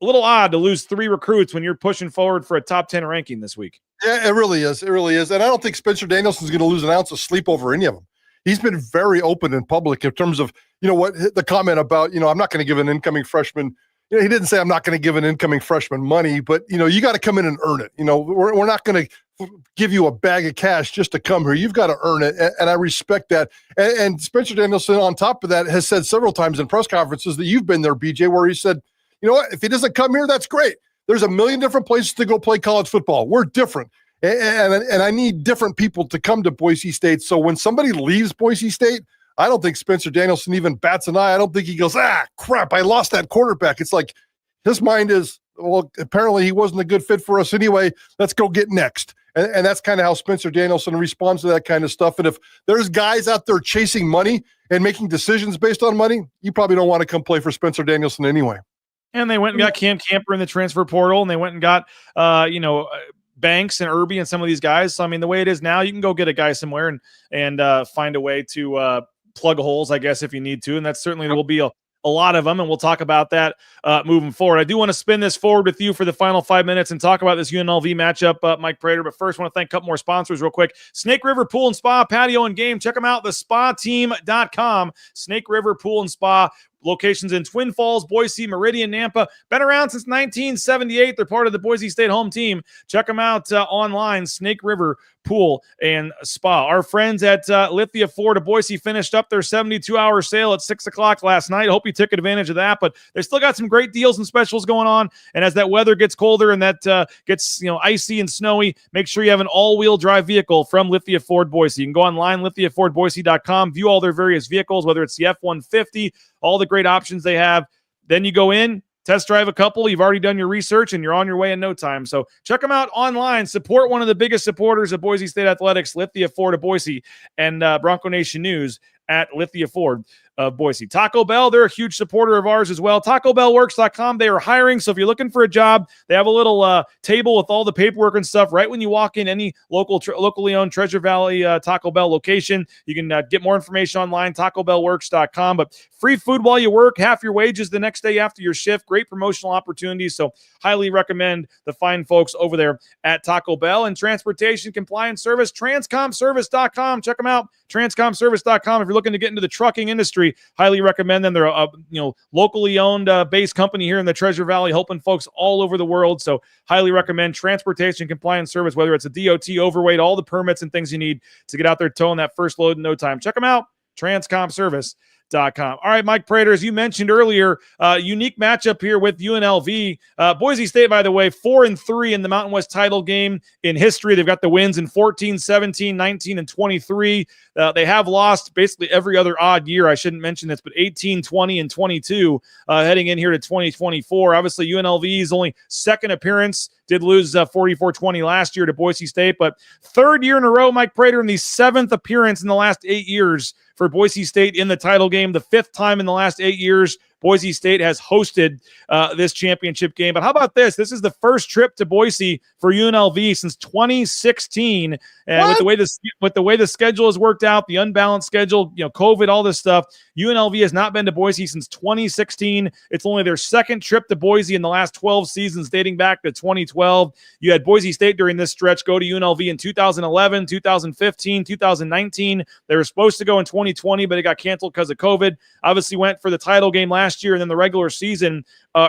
a little odd to lose 3 recruits when you're pushing forward for a top 10 ranking this week. Yeah, it really is. It really is. And I don't think Spencer Danielson's going to lose an ounce of sleep over any of them. He's been very open in public in terms of, the comment about, I'm not going to give an incoming freshman. He didn't say I'm not going to give an incoming freshman money, but, you got to come in and earn it. We're not going to give you a bag of cash just to come here. You've got to earn it. And I respect that. And Spencer Danielson, on top of that, has said several times in press conferences that you've been there, BJ, where he said, you know what, if he doesn't come here, that's great. There's a million different places to go play college football. We're different. And I need different people to come to Boise State. So when somebody leaves Boise State, I don't think Spencer Danielson even bats an eye. I don't think he goes, crap, I lost that quarterback. It's like his mind is, well, apparently he wasn't a good fit for us anyway. Let's go get next. And that's kind of how Spencer Danielson responds to that kind of stuff. And if there's guys out there chasing money and making decisions based on money, you probably don't want to come play for Spencer Danielson anyway. And they went and got Cam Camper in the transfer portal, and they went and got, Banks and Irby and some of these guys. So, I mean, the way it is now, you can go get a guy somewhere and find a way to plug holes, I guess, if you need to. And that's certainly there will be a lot of them, and we'll talk about that moving forward. I do want to spin this forward with you for the final 5 minutes and talk about this UNLV matchup, Mike Prater. But first, I want to thank a couple more sponsors real quick. Snake River Pool and Spa, Patio and Game. Check them out, thespateam.com. Snake River Pool and Spa. locations in Twin Falls, Boise, Meridian, Nampa. Been around since 1978. They're part of the Boise State home team. Check them out online, Snake River Pool and Spa. Our friends at Lithia Ford of Boise finished up their 72-hour sale at 6 o'clock last night. Hope you took advantage of that, but they still got some great deals and specials going on. And as that weather gets colder and that gets icy and snowy, make sure you have an all-wheel drive vehicle from Lithia Ford Boise. You can go online, lithiafordboise.com, view all their various vehicles, whether it's the F-150, all the great options they have. Then you go in, test drive a couple. You've already done your research, and you're on your way in no time. So check them out online. Support one of the biggest supporters of Boise State athletics, Lithia Ford of Boise, and Bronco Nation News at Lithia Ford of Boise. Taco Bell, they're a huge supporter of ours as well. TacoBellWorks.com, they are hiring. So if you're looking for a job, they have a little table with all the paperwork and stuff right when you walk in any locally owned Treasure Valley Taco Bell location. You can get more information online, TacoBellWorks.com. But free food while you work, half your wages the next day after your shift. Great promotional opportunities. So highly recommend the fine folks over there at Taco Bell. And transportation compliance service, transcomservice.com. Check them out, transcomservice.com. If you're looking to get into the trucking industry, highly recommend them. They're a locally owned based company here in the Treasure Valley, helping folks all over the world. So highly recommend transportation compliance service, whether it's a DOT, overweight, all the permits and things you need to get out there towing that first load in no time. Check them out, transcomservice.com. All right, Mike Prater, as you mentioned earlier, unique matchup here with UNLV. Boise State, by the way, 4-3 in the Mountain West title game in history. They've got the wins in 14, 17, 19, and 23. They have lost basically every other odd year. I shouldn't mention this, but 18, 20, and 22 heading in here to 2024. Obviously, UNLV's only second appearance. Did lose 44-20 last year to Boise State, but third year in a row, Mike Prater, in the seventh appearance in the last 8 years for Boise State in the title game. The fifth time in the last 8 years Boise State has hosted this championship game. But how about this? This is the first trip to Boise for UNLV since 2016. And with the way the schedule has worked out, the unbalanced schedule, COVID, all this stuff, UNLV has not been to Boise since 2016. It's only their second trip to Boise in the last 12 seasons, dating back to 2012. You had Boise State during this stretch go to UNLV in 2011, 2015, 2019. They were supposed to go in 2020, but it got canceled because of COVID. Obviously went for the title game last year and then the regular season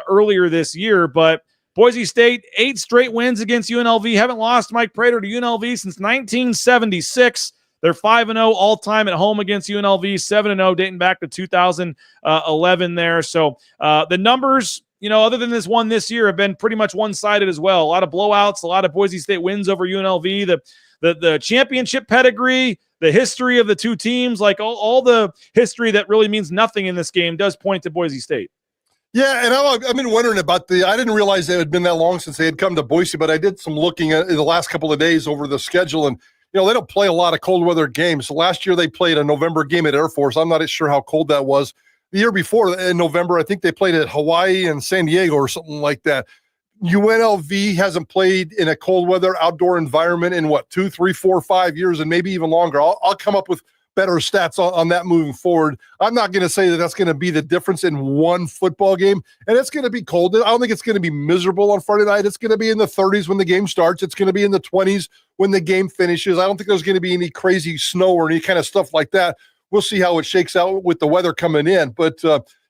earlier this year. But Boise State, 8 straight wins against UNLV. Haven't lost, Mike Prater, to UNLV since 1976. They're 5-0 all-time at home against UNLV, 7-0 dating back to 2011 there. So the numbers, other than this one this year, have been pretty much one-sided as well. A lot of blowouts, a lot of Boise State wins over UNLV. The championship pedigree, the history of the two teams, like all the history that really means nothing in this game does point to Boise State. Yeah, and I've been wondering about I didn't realize it had been that long since they had come to Boise, but I did some looking at the last couple of days over the schedule, and they don't play a lot of cold weather games. So last year they played a November game at Air Force. I'm not sure how cold that was. The year before, in November, I think they played at Hawaii and San Diego or something like that. UNLV hasn't played in a cold weather outdoor environment in 2, 3, 4, 5 years, and maybe even longer. I'll come up with better stats on that moving forward. I'm not going to say that that's going to be the difference in one football game, and it's going to be cold. I don't think it's going to be miserable on Friday night. It's going to be in the 30s when the game starts. It's going to be in the 20s when the game finishes. I don't think there's going to be any crazy snow or any kind of stuff like that. We'll see how it shakes out with the weather coming in, but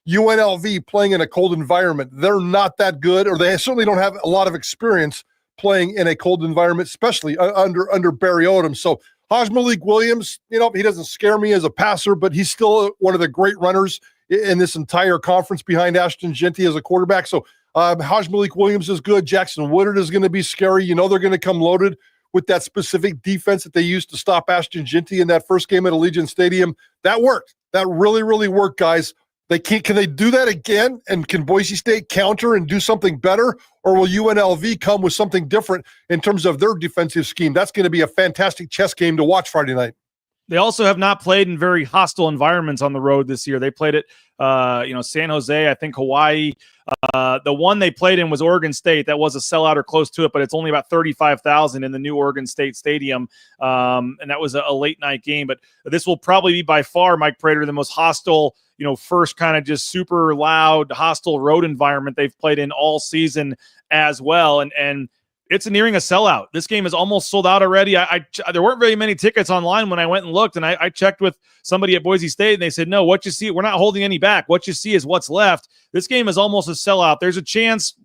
UNLV playing in a cold environment, they're not that good, or they certainly don't have a lot of experience playing in a cold environment, especially under Barry Odom. So Malik Williams, he doesn't scare me as a passer, but he's still one of the great runners in this entire conference behind Ashton Jeanty as a quarterback. So Malik Williams is good. Jackson Woodard is going to be scary. They're going to come loaded with that specific defense that they used to stop Ashton Jeanty in that first game at Allegiant Stadium. That worked. That really, really worked, guys. Can they do that again? And can Boise State counter and do something better? Or will UNLV come with something different in terms of their defensive scheme? That's going to be a fantastic chess game to watch Friday night. They also have not played in very hostile environments on the road this year. They played at, San Jose, I think Hawaii. The one they played in was Oregon State. That was a sellout or close to it, but it's only about 35,000 in the new Oregon State Stadium. And that was a late night game. But this will probably be by far, Mike Prater, the most hostile, first kind of just super loud, hostile road environment they've played in all season as well. And it's nearing a sellout. This game is almost sold out already. There weren't very many tickets online when I went and looked, and I checked with somebody at Boise State, and they said, no, what you see, we're not holding any back. What you see is what's left. This game is almost a sellout. There's a chance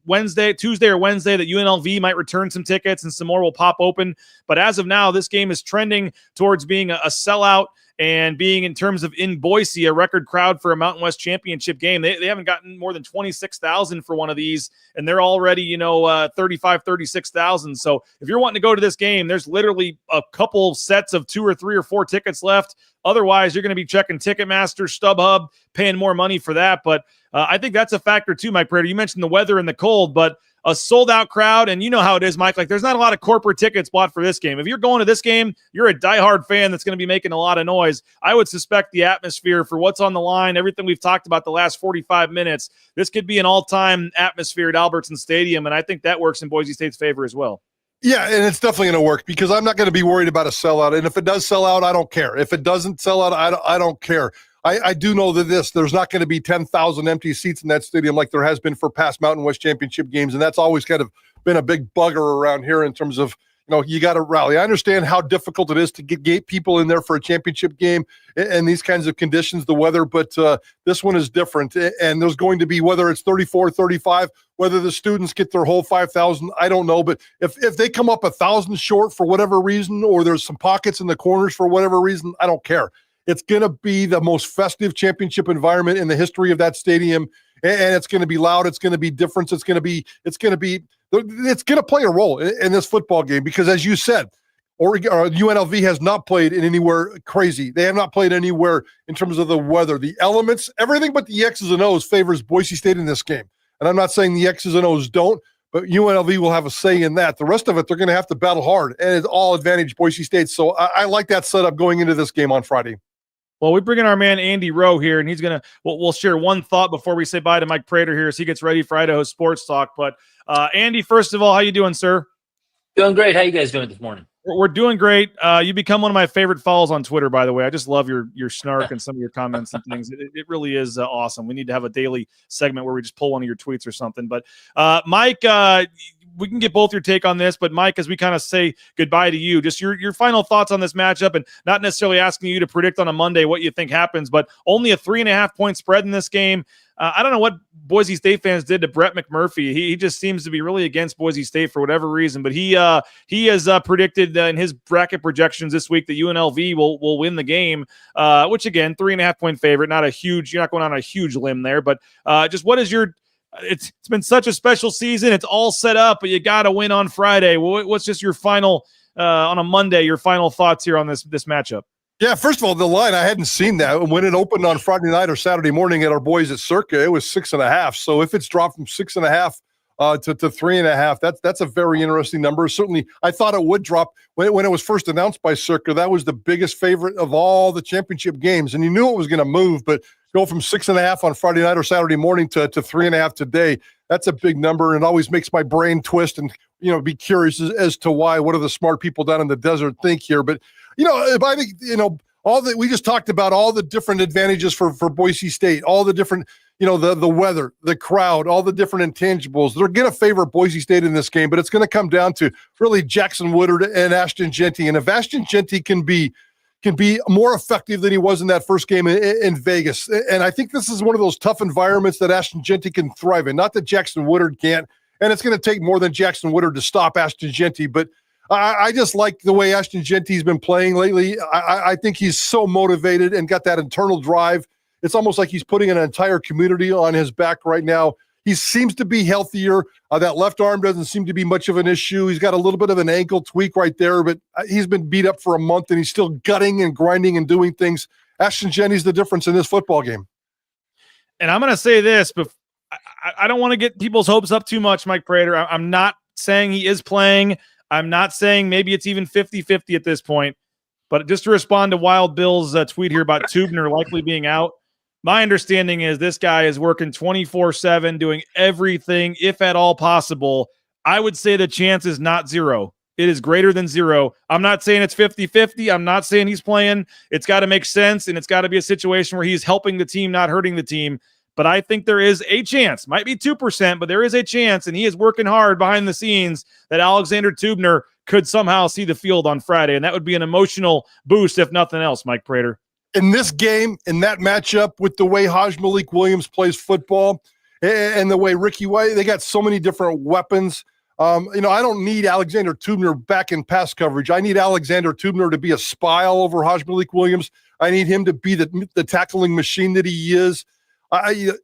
Tuesday or Wednesday that UNLV might return some tickets and some more will pop open. But as of now, this game is trending towards being a sellout and being, in terms of in Boise, a record crowd for a Mountain West championship game. They haven't gotten more than 26,000 for one of these, and they're already, 35, 36,000. So if you're wanting to go to this game, there's literally a couple sets of 2 or 3 or 4 tickets left. Otherwise, you're going to be checking Ticketmaster, StubHub, paying more money for that. But I think that's a factor too, Mike Prater. You mentioned the weather and the cold, but a sold-out crowd, and you know how it is, Mike. Like, there's not a lot of corporate tickets bought for this game. If you're going to this game, you're a diehard fan that's going to be making a lot of noise. I would suspect the atmosphere for what's on the line, everything we've talked about the last 45 minutes, this could be an all-time atmosphere at Albertson Stadium, and I think that works in Boise State's favor as well. Yeah, and it's definitely going to work because I'm not going to be worried about a sellout. And if it does sell out, I don't care. If it doesn't sell out, I don't care. I do know that there's not going to be 10,000 empty seats in that stadium like there has been for past Mountain West Championship games, and that's always kind of been a big bugger around here in terms of, you got to rally. I understand how difficult it is to get people in there for a championship game and these kinds of conditions, the weather, but this one is different, and there's going to be, whether it's 34, 35, whether the students get their whole 5,000, I don't know, but if they come up 1,000 short for whatever reason, or there's some pockets in the corners for whatever reason, I don't care. It's going to be the most festive championship environment in the history of that stadium, and it's going to be loud. It's going to be different. It's going to play a role in this football game because, as you said, UNLV has not played in anywhere crazy. They have not played anywhere in terms of the weather, the elements, everything but the X's and O's favors Boise State in this game. And I'm not saying the X's and O's don't, but UNLV will have a say in that. The rest of it, they're going to have to battle hard, and it's all advantage Boise State. So I like that setup going into this game on Friday. Well, we bring in our man Andy Rowe here, and he's gonna. We'll share one thought before we say bye to Mike Prater here, as he gets ready for Idaho Sports Talk. But Andy, first of all, how you doing, sir? Doing great. How you guys doing this morning? We're doing great. You become one of my favorite follows on Twitter, by the way. I just love your snark and some of your comments and things. It really is awesome. We need to have a daily segment where we just pull one of your tweets or something. But Mike, we can get both your take on this, but Mike, as we kind of say goodbye to you, just your final thoughts on this matchup, and not necessarily asking you to predict on a Monday what you think happens, but only a 3.5-point spread in this game. I don't know what Boise State fans did to Brett McMurphy. He just seems to be really against Boise State for whatever reason, but he has predicted in his bracket projections this week that UNLV will win the game, which again, 3.5-point favorite, you're not going on a huge limb there, but just what is your, it's been such a special season. It's all set up, but you got to win on Friday. What's just your final on a Monday, your final thoughts here on this matchup? Yeah, first of all, the line, I hadn't seen that. When it opened on Friday night or Saturday morning at our boys at Circa, it was 6.5. So if it's dropped from 6.5 to 3.5, that's a very interesting number. Certainly, I thought it would drop when it was first announced by Circa. That was the biggest favorite of all the championship games, and you knew it was going to move, but go from 6.5 on Friday night or Saturday morning to 3.5 today, that's a big number, and it always makes my brain twist and be curious as to why. What do the smart people down in the desert think here? But I think all that we just talked about, all the different advantages for Boise State, all the different the weather, the crowd, all the different intangibles. They're going to favor Boise State in this game, but it's going to come down to really Jackson Woodard and Ashton Jeanty. And if Ashton Jeanty can be more effective than he was in that first game in Vegas, and I think this is one of those tough environments that Ashton Jeanty can thrive in. Not that Jackson Woodard can't, and it's going to take more than Jackson Woodard to stop Ashton Jeanty, but I just like the way Ashton Jeanty's been playing lately. I think he's so motivated and got that internal drive. It's almost like he's putting an entire community on his back right now. He seems to be healthier. That left arm doesn't seem to be much of an issue. He's got a little bit of an ankle tweak right there, but he's been beat up for a month, and he's still gutting and grinding and doing things. Ashton Jeanty's the difference in this football game. And I'm going to say this, but I don't want to get people's hopes up too much, Mike Prater. I'm not saying he is playing. I'm not saying maybe it's even 50-50 at this point, but just to respond to Wild Bill's tweet here about Tubner likely being out, my understanding is this guy is working 24/7, doing everything, if at all possible. I would say the chance is not zero. It is greater than zero. I'm not saying it's 50-50. I'm not saying he's playing. It's got to make sense, and it's got to be a situation where he's helping the team, not hurting the team. but I think there is a chance, might be 2%, but there is a chance, and he is working hard behind the scenes, that Alexander Tubner could somehow see the field on Friday, and that would be an emotional boost, if nothing else, Mike Prater. In this game, in that matchup, with the way Malik Williams plays football and the way Ricky White, they got so many different weapons. I don't need Alexander Tubner back in pass coverage. I need Alexander Tubner to be a spy all over Malik Williams. I need him to be the tackling machine that he is.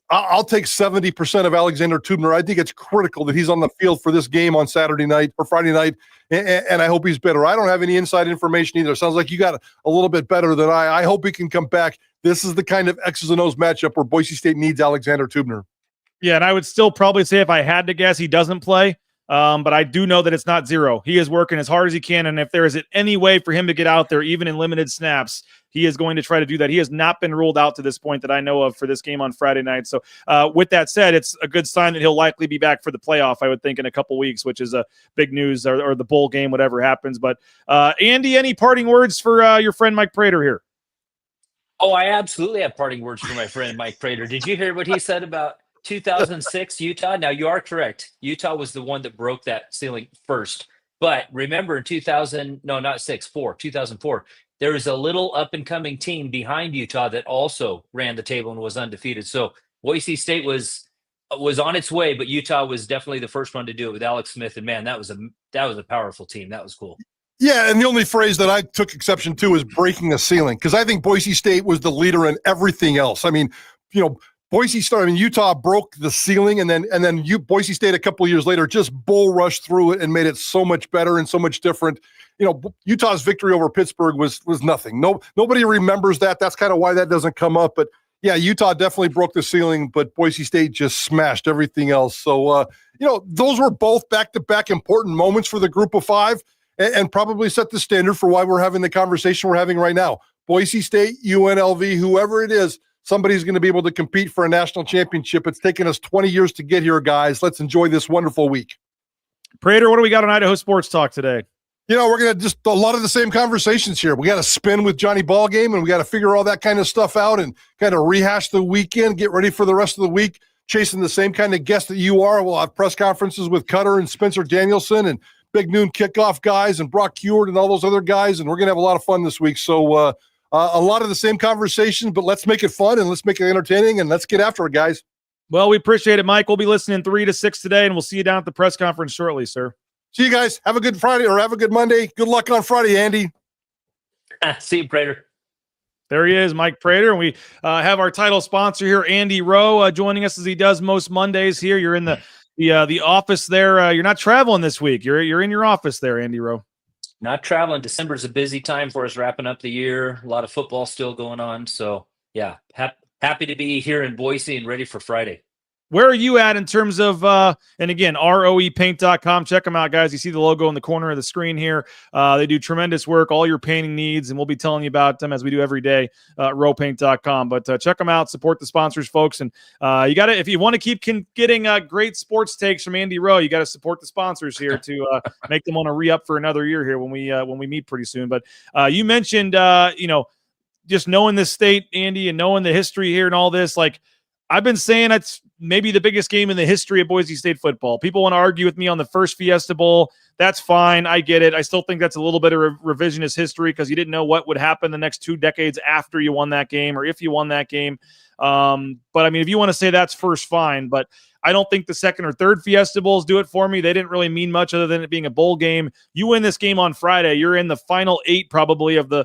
I'll take 70% of Alexander Tubner. I think it's critical that he's on the field for this game on Saturday night or Friday night, and I hope he's better. I don't have any inside information either. Sounds like you got a little bit better than I. I hope he can come back. This is the kind of X's and O's matchup where Boise State needs Alexander Tubner. Yeah, and I would still probably say, if I had to guess, he doesn't play. But I do know that it's not zero. He is working as hard as he can, and if there is any way for him to get out there, even in limited snaps, he is going to try to do that. He has not been ruled out to this point that I know of for this game on Friday night. So with that said, it's a good sign that he'll likely be back for the playoff, I would think, in a couple weeks, which is a big news, or the bowl game, whatever happens. But Andy, any parting words for your friend Mike Prater here? Oh, I absolutely have parting words for my friend Mike Prater. Did you hear what he said about 2006 Utah? Now, you are correct. Utah was the one that broke that ceiling first. But remember, in 2004, there was a little up-and-coming team behind Utah that also ran the table and was undefeated. So Boise State was on its way, but Utah was definitely the first one to do it with Alex Smith. And, man, that was a powerful team. That was cool. Yeah, and the only phrase that I took exception to is breaking the ceiling, because I think Boise State was the leader in everything else. I mean, Utah broke the ceiling, and then Boise State a couple of years later just bull rushed through it and made it so much better and so much different. Utah's victory over Pittsburgh was nothing. Nobody remembers that. That's kind of why that doesn't come up. But yeah, Utah definitely broke the ceiling, but Boise State just smashed everything else. So those were both back-to-back important moments for the Group of Five, and probably set the standard for why we're having the conversation we're having right now. Boise State, UNLV, whoever it is, somebody's going to be able to compete for a national championship. It's taken us 20 years to get here, guys. Let's enjoy this wonderful week. Prater, what do we got on Idaho Sports Talk today? We're going to just a lot of the same conversations here. We got to spin with Johnny Ballgame, and we got to figure all that kind of stuff out and kind of rehash the weekend, get ready for the rest of the week, chasing the same kind of guests that you are. We'll have press conferences with Cutter and Spencer Danielson and Big Noon Kickoff guys and Brock Heward and all those other guys, and we're going to have a lot of fun this week. So a lot of the same conversations, but let's make it fun and let's make it entertaining, and let's get after it, guys. Well, we appreciate it, Mike. We'll be listening 3 to 6 today, and we'll see you down at the press conference shortly, sir. See you guys. Have a good Friday, or have a good Monday. Good luck on Friday, Andy. See you, Prater. There he is, Mike Prater, and we have our title sponsor here, Andy Rowe, joining us as he does most Mondays here. You're in the office there. You're not traveling this week. You're in your office there, Andy Rowe. Not traveling. December's a busy time for us, wrapping up the year. A lot of football still going on. So, yeah, happy to be here in Boise and ready for Friday. Where are you at in terms of, and again, roepaint.com. Check them out, guys. You see the logo in the corner of the screen here. They do tremendous work, all your painting needs, and we'll be telling you about them as we do every day, roepaint.com. But check them out, support the sponsors, folks. And you got to, if you want to keep getting great sports takes from Andy Rowe, you got to support the sponsors here to make them want to re-up for another year here when we meet pretty soon. But you mentioned, just knowing this state, Andy, and knowing the history here and all this, like, I've been saying it's maybe the biggest game in the history of Boise State football. People want to argue with me on the first Fiesta Bowl. That's fine. I get it. I still think that's a little bit of revisionist history because you didn't know what would happen the next 2 decades after you won that game or if you won that game. But, I mean, if you want to say that's first, fine. But I don't think the second or third Fiesta Bowls do it for me. They didn't really mean much other than it being a bowl game. You win this game on Friday, you're in the final 8 probably of the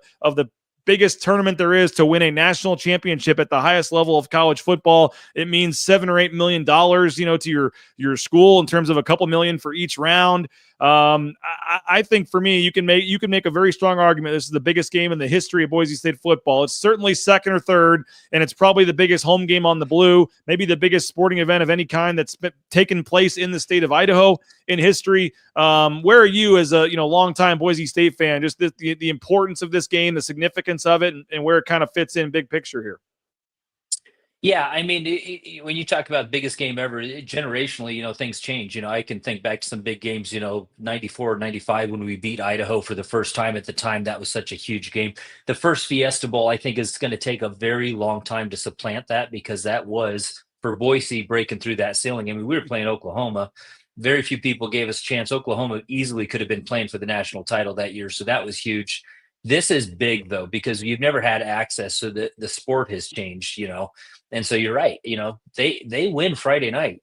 biggest tournament there is to win a national championship at the highest level of college football. It means $7 or $8 million, to your school in terms of a couple million for each round. I think for me, you can make a very strong argument. This is the biggest game in the history of Boise State football. It's certainly second or third, and it's probably the biggest home game on the blue, maybe the biggest sporting event of any kind that's been taken place in the state of Idaho in history. Where are you as a longtime Boise State fan? Just the importance of this game, the significance of it, and where it kind of fits in big picture here. Yeah, I mean, when you talk about biggest game ever, generationally, things change. I can think back to some big games, 94, 95, when we beat Idaho for the first time. At the time, that was such a huge game. The first Fiesta Bowl, I think, is going to take a very long time to supplant that because that was, for Boise breaking through that ceiling. I mean, we were playing Oklahoma. Very few people gave us a chance. Oklahoma easily could have been playing for the national title that year, so that was huge. This is big, though, because you've never had access, so the sport has changed, And so you're right. They win Friday night,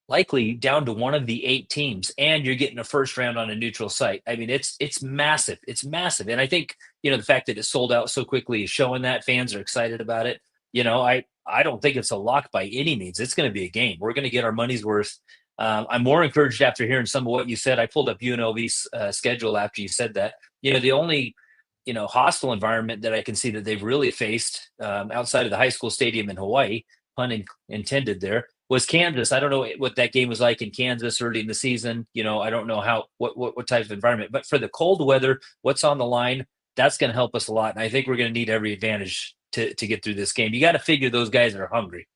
likely down to one of the 8 teams, and you're getting a first round on a neutral site. I mean, it's massive. It's massive. And I think, the fact that it sold out so quickly is showing that fans are excited about it. I don't think it's a lock by any means. It's going to be a game. We're going to get our money's worth. I'm more encouraged after hearing some of what you said. I pulled up UNLV's schedule after you said that. The only hostile environment that I can see that they've really faced outside of the high school stadium in Hawaii, pun intended there, was Kansas. I don't know what that game was like in Kansas early in the season. I don't know what type of environment, but for the cold weather, what's on the line, that's going to help us a lot. And I think we're going to need every advantage to get through this game. You got to figure those guys are hungry.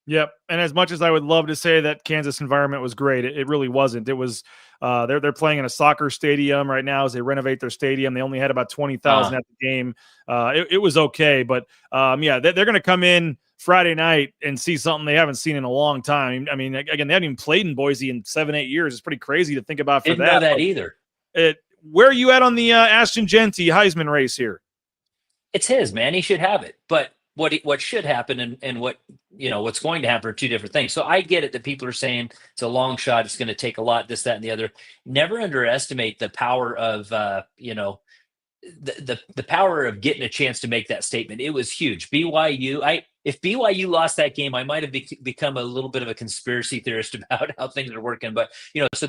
Yep. And as much as I would love to say that Kansas environment was great, it really wasn't. It was they're playing in a soccer stadium right now as they renovate their stadium. They only had about 20,000 at the game. It was okay, but they're going to come in Friday night and see something they haven't seen in a long time. I mean, again, they haven't even played in Boise in 7-8 years. It's pretty crazy to think about for Didn't that. know that either. Where are you at on the Ashton Jeanty Heisman race here? It's his, man. He should have it. But what should happen and what's going to happen are two different things. So I get it that people are saying it's a long shot. It's going to take a lot, this, that, and the other. Never underestimate the power of, the power of getting a chance to make that statement. It was huge. BYU, if BYU lost that game, I might have become a little bit of a conspiracy theorist about how things are working. But, so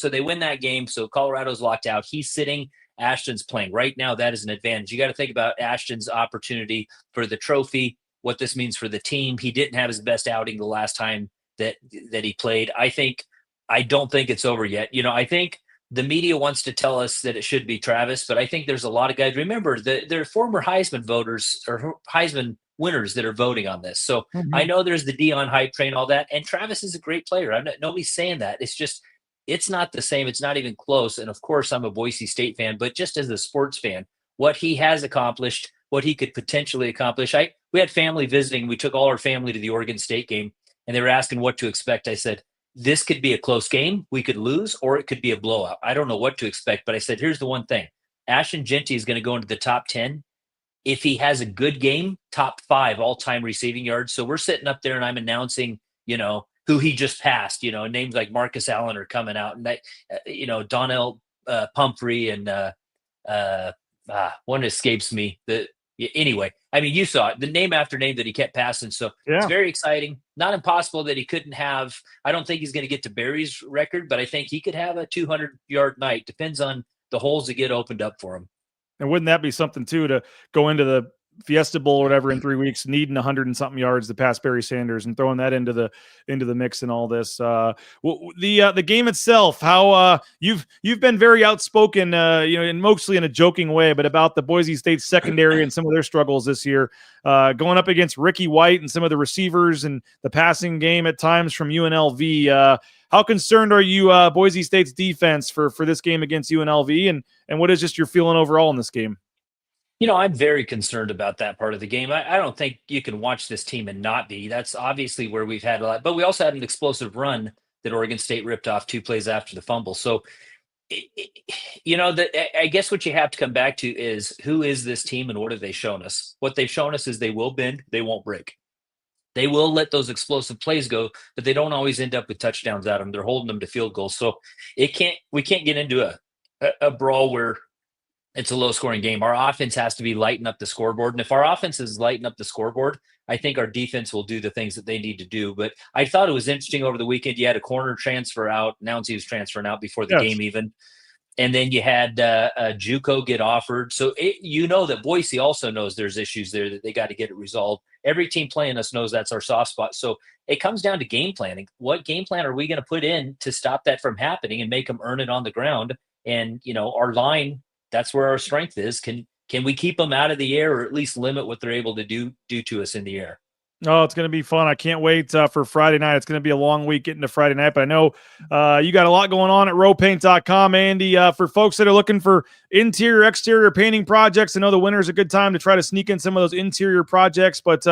they win that game. So Colorado's locked out. He's sitting. Ashton's playing right now. That is an advantage. You got to think about Ashton's opportunity for the trophy, what this means for the team. He didn't have his best outing the last time that he played. I don't think it's over yet. I think the media wants to tell us that it should be Travis, but I think there's a lot of guys. Remember, there are former Heisman voters or Heisman winners that are voting on this. So I know there's the Dion hype train, all that, and Travis is a great player. Nobody's saying that. It's just, it's not the same. It's not even close. And of course, I'm a Boise State fan, but just as a sports fan, what he has accomplished, what he could potentially accomplish. We had family visiting. We took all our family to the Oregon State game, and they were asking what to expect. I said, this could be a close game. We could lose, or it could be a blowout. I don't know what to expect, but I said, here's the one thing. Ashton Jeanty is going to go into the top 10. If he has a good game, top 5 all-time receiving yards. So we're sitting up there and I'm announcing, who he just passed, names like Marcus Allen are coming out, and that, Donnell Pumphrey and one escapes me. Anyway, I mean, you saw it, the name after name that he kept passing. So It's very exciting. Not impossible that he couldn't have. I don't think he's going to get to Barry's record, but I think he could have a 200-yard night. Depends on the holes that get opened up for him. And wouldn't that be something too, to go into the Fiesta Bowl or whatever in 3 weeks, needing 100 and something yards to pass Barry Sanders and throwing that into the mix and all this. The game itself, how you've been very outspoken, and mostly in a joking way, but about the Boise State secondary and some of their struggles this year, going up against Ricky White and some of the receivers and the passing game at times from UNLV. How concerned are you, Boise State's defense for this game against UNLV, and what is just your feeling overall in this game? I'm very concerned about that part of the game. I don't think you can watch this team and not be. That's obviously where we've had a lot. But we also had an explosive run that Oregon State ripped off 2 plays after the fumble. So, I guess what you have to come back to is, who is this team and what have they shown us? What they've shown us is they will bend, they won't break. They will let those explosive plays go, but they don't always end up with touchdowns at them. They're holding them to field goals. So we can't get into a brawl where it's a low-scoring game. Our offense has to be lighting up the scoreboard. And if our offense is lighting up the scoreboard, I think our defense will do the things that they need to do. But I thought it was interesting over the weekend. You had a corner transfer out. Announced he was transferring out before the game even. And then you had JUCO get offered. So that Boise also knows there's issues there that they got to get it resolved. Every team playing us knows that's our soft spot. So it comes down to game planning. What game plan are we going to put in to stop that from happening and make them earn it on the ground? And, our line, that's where our strength is. Can we keep them out of the air, or at least limit what they're able to do to us in the air? Oh, it's going to be fun. I can't wait for Friday night. It's going to be a long week getting to Friday night, but I know you got a lot going on at rowpaint.com, Andy. For folks that are looking for interior, exterior painting projects, I know the winter is a good time to try to sneak in some of those interior projects, but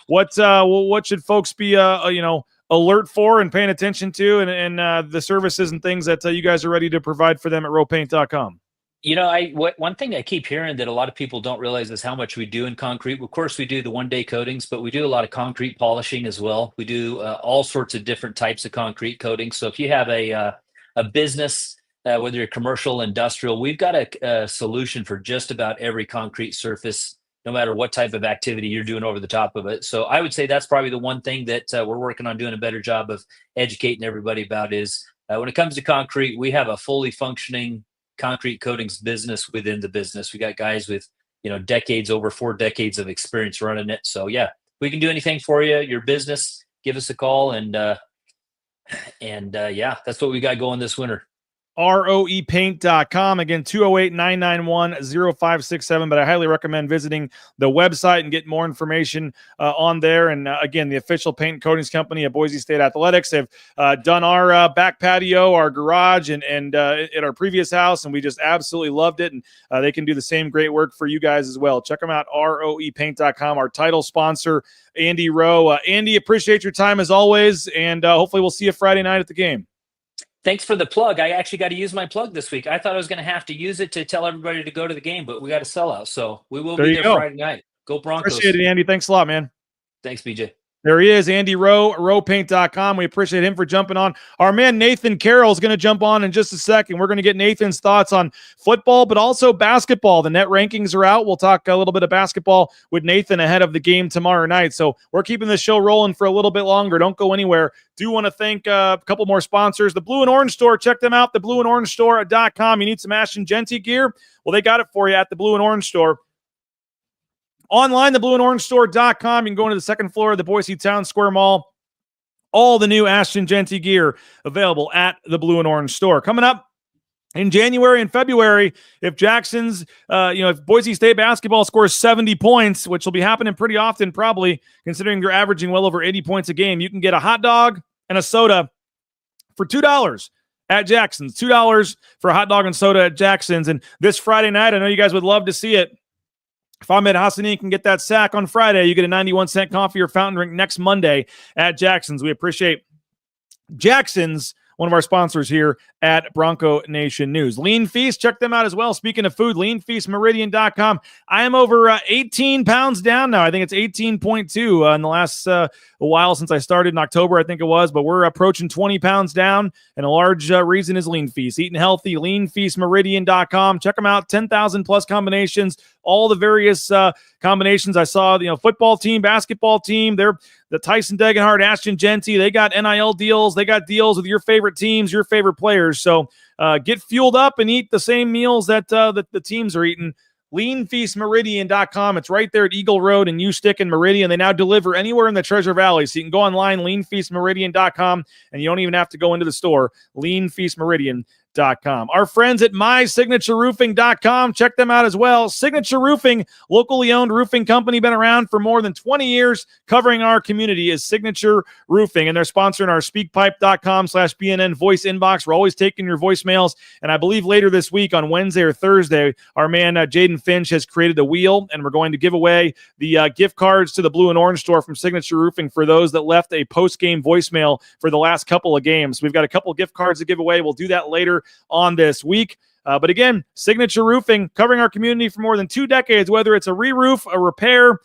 what should folks be, alert for and paying attention to and the services and things that you guys are ready to provide for them at rowpaint.com? One thing I keep hearing that a lot of people don't realize is how much we do in concrete. Of course, we do the one-day coatings, but we do a lot of concrete polishing as well. We do all sorts of different types of concrete coatings. So if you have a business, whether you're commercial, industrial, we've got a solution for just about every concrete surface, no matter what type of activity you're doing over the top of it. So I would say that's probably the one thing that we're working on doing a better job of educating everybody about is when it comes to concrete, we have a fully functioning concrete coatings business within the business. We got guys with, over 4 decades of experience running it. So yeah, we can do anything for you, your business, give us a call. And yeah, that's what we got going this winter. ROEpaint.com. Again, 208-991-0567. But I highly recommend visiting the website and get more information on there. And again, the official paint and coatings company at Boise State Athletics have done our back patio, our garage, and at our previous house. And we just absolutely loved it. And they can do the same great work for you guys as well. Check them out, ROEpaint.com, our title sponsor, Andy Rowe. Andy, appreciate your time as always. And hopefully we'll see you Friday night at the game. Thanks for the plug. I actually got to use my plug this week. I thought I was going to have to use it to tell everybody to go to the game, but we got a sellout. So we will be there Friday night. Go Broncos. Appreciate it, Andy. Thanks a lot, man. Thanks, BJ. There he is, Andy Rowe, rowpaint.com. We appreciate him for jumping on. Our man Nathan Carroll is going to jump on in just a second. We're going to get Nathan's thoughts on football, but also basketball. The net rankings are out. We'll talk a little bit of basketball with Nathan ahead of the game tomorrow night. So we're keeping the show rolling for a little bit longer. Don't go anywhere. Do want to thank a couple more sponsors. The Blue and Orange Store. Check them out, theblueandorangestore.com. You need some Ashton Jeanty gear? Well, they got it for you at the Blue and Orange Store. Online, theblueandorangestore.com. You can go into the second floor of the Boise Town Square Mall. All the new Ashton Jeanty gear available at the Blue and Orange Store. Coming up in January and February, if Jackson's, if Boise State basketball scores 70 points, which will be happening pretty often probably, considering you're averaging well over 80 points a game, you can get a hot dog and a soda for $2 at Jackson's. $2 for a hot dog and soda at Jackson's. And this Friday night, I know you guys would love to see it. If Ahmed Hassani can get that sack on Friday, you get a 91-cent coffee or fountain drink next Monday at Jackson's. We appreciate Jackson's, one of our sponsors here at Bronco Nation News. Lean Feast, check them out as well. Speaking of food, leanfeastmeridian.com. I am over 18 pounds down now. I think it's 18.2 in the last a while since I started in October, I think it was, but we're approaching 20 pounds down, and a large reason is Lean Feast. Eating healthy, leanfeastmeridian.com. Check them out, 10,000 plus combinations, all the various combinations. I saw, football team, basketball team, they're the Tyson Degenhardt, Ashton Jeanty. They got NIL deals. They got deals with your favorite teams, your favorite players. So get fueled up and eat the same meals that the teams are eating. leanfeastmeridian.com. It's right there at Eagle Road and Ustick and Meridian. They now deliver anywhere in the Treasure Valley. So you can go online, leanfeastmeridian.com, and you don't even have to go into the store. leanfeastmeridian.com. Our friends at mysignatureroofing.com, check them out as well. Signature Roofing, locally owned roofing company, been around for more than 20 years, covering our community is Signature Roofing, and they're sponsoring our speakpipe.com/BNN voice inbox. We're always taking your voicemails, and I believe later this week on Wednesday or Thursday, our man Jaden Finch has created the wheel, and we're going to give away the gift cards to the Blue and Orange Store from Signature Roofing for those that left a post-game voicemail for the last couple of games. We've got a couple gift cards to give away. We'll do that later on this week. But again, Signature Roofing, covering our community for more than 2 decades, whether it's a re-roof, a repair,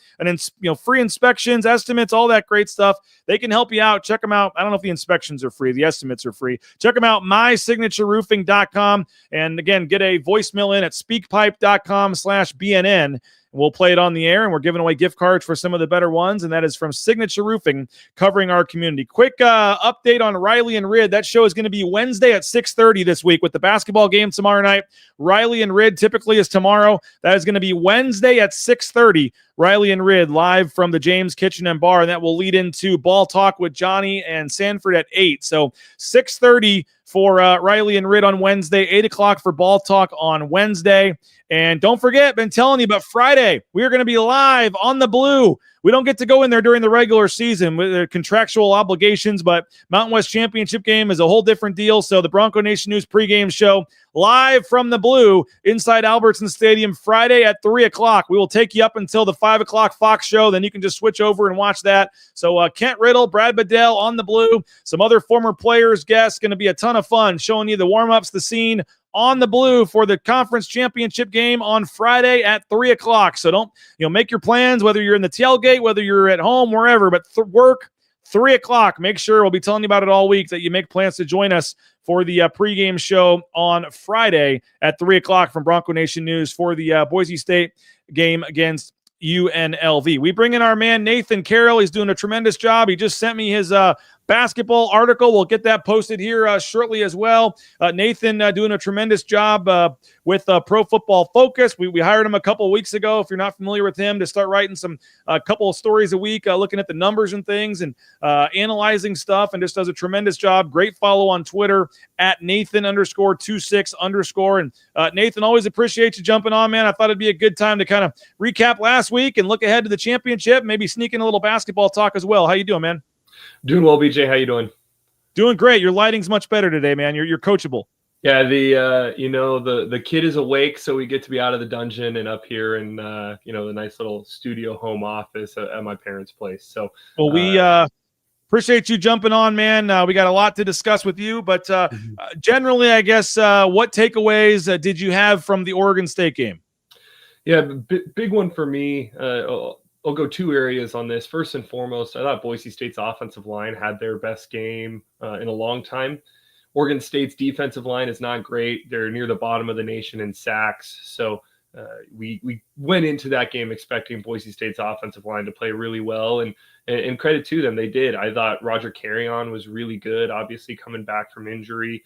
free inspections, estimates, all that great stuff. They can help you out. Check them out. I don't know if the inspections are free. The estimates are free. Check them out, mysignatureroofing.com. And again, get a voicemail in at speakpipe.com/BNN. We'll play it on the air, and we're giving away gift cards for some of the better ones, and that is from Signature Roofing, covering our community. Quick update on Riley and Rid. That show is going to be Wednesday at 6:30 this week with the basketball game tomorrow night. Riley and Rid typically is tomorrow. That is going to be Wednesday at 6:30. Riley and Rid live from the James Kitchen and Bar, and that will lead into Ball Talk with Johnny and Sanford at 8. So 6:30 for Riley and Ritt on Wednesday, 8 o'clock for Ball Talk on Wednesday. And don't forget, been telling you, but Friday, we are going to be live on the Blue. We don't get to go in there during the regular season with their contractual obligations, but Mountain West Championship game is a whole different deal. So the Bronco Nation News pregame show live from the Blue inside Albertson Stadium Friday at 3 o'clock. We will take you up until the 5 o'clock Fox show. Then you can just switch over and watch that. So Kent Riddle, Brad Bedell on the Blue, some other former players, guests, going to be a ton of fun showing you the warm-ups, the scene on the Blue for the conference championship game on Friday at 3 o'clock. So don't, make your plans, whether you're in the tailgate, whether you're at home, wherever, but work 3 o'clock. Make sure, we'll be telling you about it all week, that you make plans to join us for the pregame show on Friday at 3 o'clock from Bronco Nation News for the Boise State game against UNLV. We bring in our man, Nathan Carroll. He's doing a tremendous job. He just sent me his basketball article. We'll get that posted here shortly as well. Nathan doing a tremendous job with Pro Football Focus. We hired him a couple of weeks ago, if you're not familiar with him, to start writing some couple of stories a week, looking at the numbers and things and analyzing stuff, and just does a tremendous job. Great follow on Twitter at Nathan_26_. And Nathan, always appreciate you jumping on, man. I thought it'd be a good time to kind of recap last week and look ahead to the championship, maybe sneak in a little basketball talk as well. How you doing, man? Doing well, BJ. How you doing? Doing great. Your lighting's much better today, man. You're coachable. Yeah, the kid is awake, so we get to be out of the dungeon and up here in the nice little studio home office at my parents' place. So, well, we appreciate you jumping on, man. We got a lot to discuss with you, but generally, I guess, what takeaways did you have from the Oregon State game? Yeah, big one for me. I'll go two areas on this. First and foremost, I thought Boise State's offensive line had their best game in a long time. Oregon State's defensive line is not great. They're near the bottom of the nation in sacks. So we went into that game expecting Boise State's offensive line to play really well, and credit to them, they did. I thought Roger Carrion was really good, obviously coming back from injury.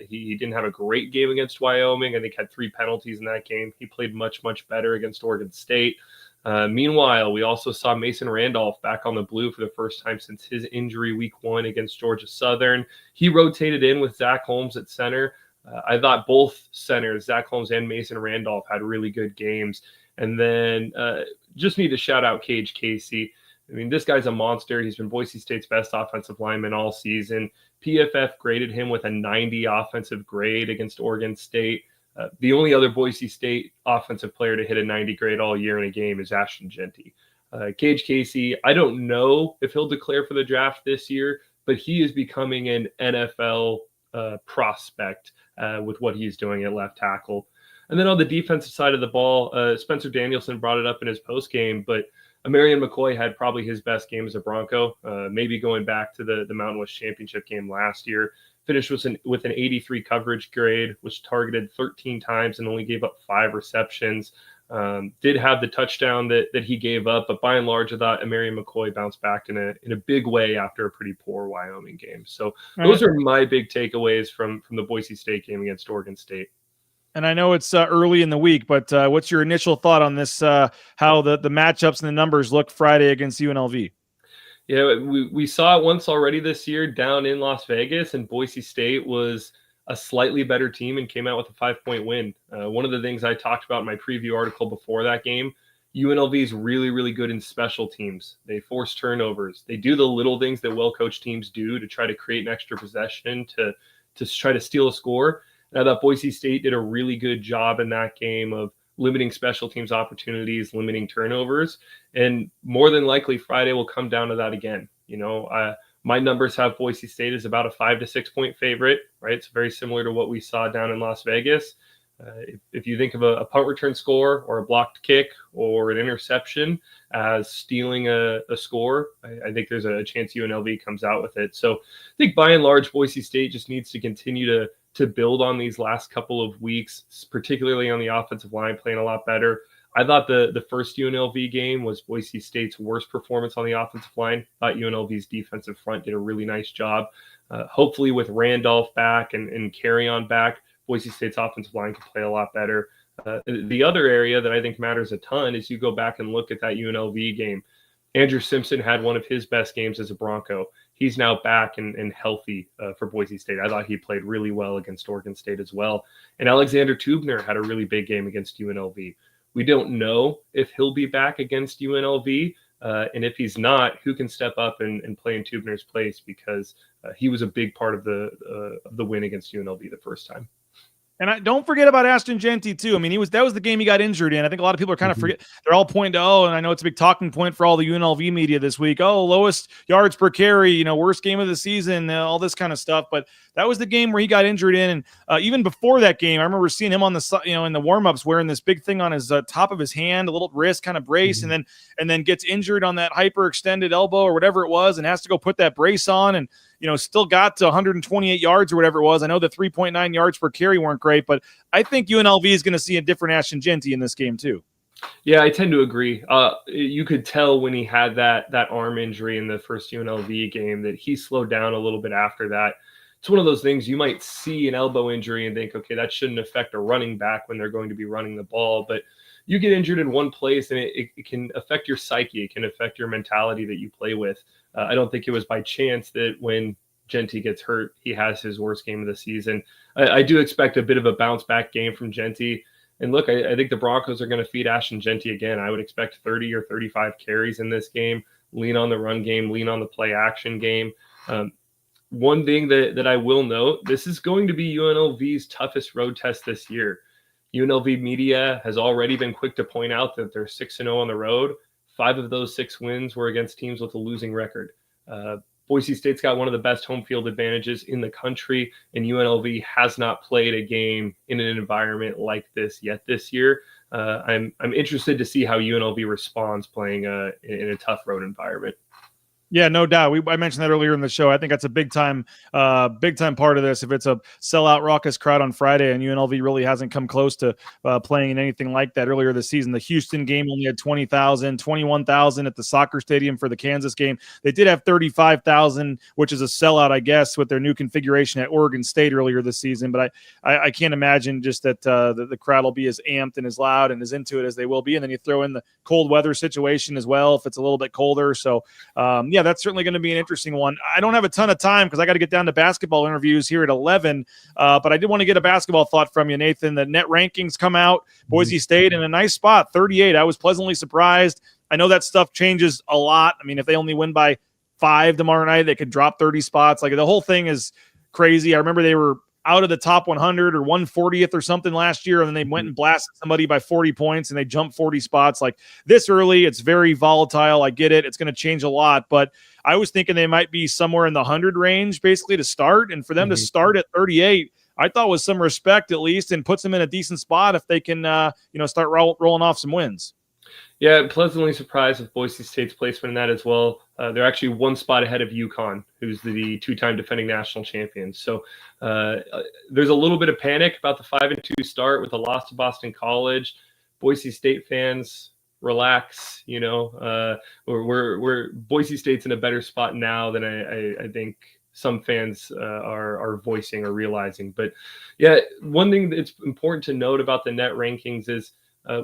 He didn't have a great game against Wyoming. I think had 3 penalties in that game. He played much, much better against Oregon State. Meanwhile, we also saw Mason Randolph back on the Blue for the first time since his injury week 1 against Georgia Southern. He rotated in with Zach Holmes at center. I thought both centers, Zach Holmes and Mason Randolph, had really good games. And then just need to shout out Cage Casey. I mean, this guy's a monster. He's been Boise State's best offensive lineman all season. PFF graded him with a 90 offensive grade against Oregon State. The only other Boise State offensive player to hit a 90 grade all year in a game is Ashton Jeanty. Cage Casey, I don't know if he'll declare for the draft this year, but he is becoming an NFL prospect with what he's doing at left tackle. And then on the defensive side of the ball, Spencer Danielson brought it up in his postgame, but Marion McCoy had probably his best game as a Bronco, maybe going back to the Mountain West Championship game last year. Finished with an 83 coverage grade, was targeted 13 times and only gave up 5 receptions. Did have the touchdown that he gave up, but by and large, I thought Marion McCoy bounced back in a big way after a pretty poor Wyoming game. So those are my big takeaways from the Boise State game against Oregon State. And I know it's early in the week, but what's your initial thought on this, how the matchups and the numbers look Friday against UNLV? Yeah, we saw it once already this year down in Las Vegas, and Boise State was a slightly better team and came out with a 5-point win. One of the things I talked about in my preview article before that game, UNLV is really, really good in special teams. They force turnovers. They do the little things that well-coached teams do to try to create an extra possession to try to steal a score. And I thought Boise State did a really good job in that game of limiting special teams opportunities, limiting turnovers, and more than likely Friday will come down to that again. My numbers have Boise State as about a 5 to 6 point favorite, right? It's very similar to what we saw down in Las Vegas. If you think of a punt return score or a blocked kick or an interception as stealing a score, I think there's a chance UNLV comes out with it. So I think by and large, Boise State just needs to continue to build on these last couple of weeks, particularly on the offensive line, playing a lot better. I thought the first UNLV game was Boise State's worst performance on the offensive line. I thought UNLV's defensive front did a really nice job. Hopefully with Randolph back and Carrion back, Boise State's offensive line can play a lot better. The other area that I think matters a ton is you go back and look at that UNLV game. Andrew Simpson had one of his best games as a Bronco. he's now back and healthy for Boise State. I thought he played really well against Oregon State as well. And Alexander Tubner had a really big game against UNLV. We don't know if he'll be back against UNLV. And if he's not, who can step up and play in Tubner's place, because he was a big part of the win against UNLV the first time. And don't forget about Ashton Jeanty too. I mean, that was the game he got injured in. I think a lot of people are kind of forget. They're all pointing to, and I know it's a big talking point for all the UNLV media this week. Lowest yards per carry, worst game of the season, all this kind of stuff. But that was the game where he got injured in. And even before that game, I remember seeing him on the, in the warmups wearing this big thing on his top of his hand, a little wrist kind of brace, and then gets injured on that hyperextended elbow or whatever it was, and has to go put that brace on, and still got to 128 yards or whatever it was. I know the 3.9 yards per carry weren't great, but I think UNLV is going to see a different Ashton Jeanty in this game too. Yeah, I tend to agree. You could tell when he had that arm injury in the first UNLV game that he slowed down a little bit after that. It's one of those things you might see an elbow injury and think, okay, that shouldn't affect a running back when they're going to be running the ball. But you get injured in one place and it can affect your psyche. It can affect your mentality that you play with. I don't think it was by chance that when Jeanty gets hurt, he has his worst game of the season. I do expect a bit of a bounce back game from Jeanty. And look, I think the Broncos are going to feed Ashton Jeanty again. I would expect 30 or 35 carries in this game, lean on the run game, lean on the play action game. One thing that I will note, this is going to be UNLV's toughest road test this year. UNLV media has already been quick to point out that they're 6-0 on the road. 5 of those 6 wins were against teams with a losing record. Boise State's got one of the best home field advantages in the country, and UNLV has not played a game in an environment like this yet this year. I'm interested to see how UNLV responds playing in a tough road environment. Yeah, no doubt. I mentioned that earlier in the show. I think that's a big time part of this. If it's a sellout raucous crowd on Friday, and UNLV really hasn't come close to playing in anything like that earlier this season. The Houston game only had 20,000, 21,000 at the soccer stadium for the Kansas game. They did have 35,000, which is a sellout, I guess, with their new configuration at Oregon State earlier this season. But I can't imagine just that the crowd will be as amped and as loud and as into it as they will be. And then you throw in the cold weather situation as well if it's a little bit colder. So, yeah, that's certainly going to be an interesting one. I don't have a ton of time because I got to get down to basketball interviews here at 11, but I did want to get a basketball thought from you, Nathan. The net rankings come out. Boise State in a nice spot, 38. I was pleasantly surprised. I know that stuff changes a lot. I mean, if they only win by 5 tomorrow night, they could drop 30 spots. Like, the whole thing is crazy. I remember they were out of the top 100 or 140th or something last year, and then they went and blasted somebody by 40 points, and they jumped 40 spots. Like, this early, it's very volatile. I get it. It's going to change a lot, but I was thinking they might be somewhere in the 100 range basically to start, and for them to start at 38, I thought was some respect at least, and puts them in a decent spot if they can start rolling off some wins. Yeah, pleasantly surprised with Boise State's placement in that as well. They're actually 1 spot ahead of UConn, who's the 2-time defending national champions. So there's a little bit of panic about the 5-2 start with a loss to Boston College. Boise State fans, relax. We're Boise State's in a better spot now than I think some fans are voicing or realizing. But yeah, one thing that's important to note about the net rankings is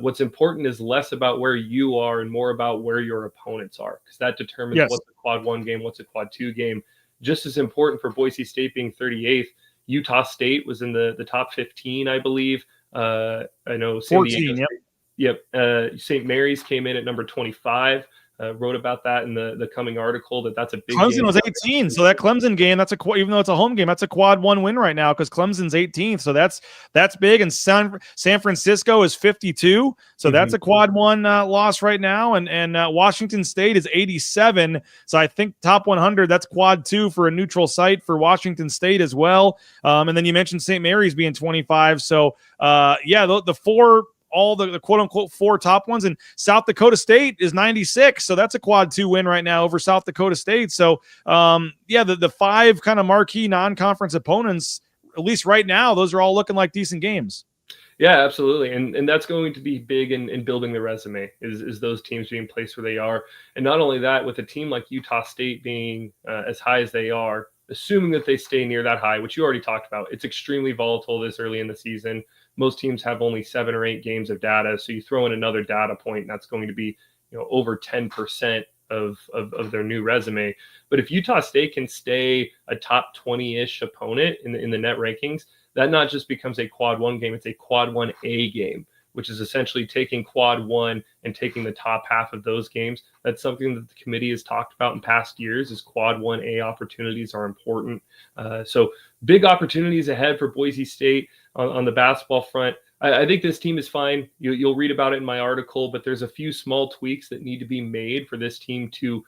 what's important is less about where you are and more about where your opponents are, because that determines what's a quad 1 game, what's a quad 2 game. Just as important for Boise State being 38th, Utah State was in the top 15, I believe. I know San 14, Diego, yep. St. Mary's came in at number 25. Wrote about that in the coming article that's a big Clemson game. was 18, so that Clemson game, even though it's a home game, that's a quad 1 win right now because Clemson's 18th, so that's big. And San Francisco is 52, so that's a quad 1 loss right now. And Washington State is 87, so I think top 100, that's quad 2 for a neutral site for Washington State as well. And then you mentioned St. Mary's being 25, so the 4. All the quote-unquote 4 top ones, and South Dakota State is 96, so that's a quad 2 win right now over South Dakota State. So the 5 kind of marquee non-conference opponents, at least right now, those are all looking like decent games. Yeah, absolutely, and that's going to be big in building the resume, is those teams being placed where they are. And not only that, with a team like Utah State being as high as they are, assuming that they stay near that high, which you already talked about, it's extremely volatile this early in the season. Most teams have only 7 or 8 games of data. So you throw in another data point, and that's going to be, over 10% of their new resume. But if Utah State can stay a top 20-ish opponent in the net rankings, that not just becomes a quad 1 game, it's a quad 1A game, which is essentially taking quad 1 and taking the top half of those games. That's something that the committee has talked about in past years, is quad 1A opportunities are important. So big opportunities ahead for Boise State on the basketball front. I think this team is fine. You'll read about it in my article, but there's a few small tweaks that need to be made for this team to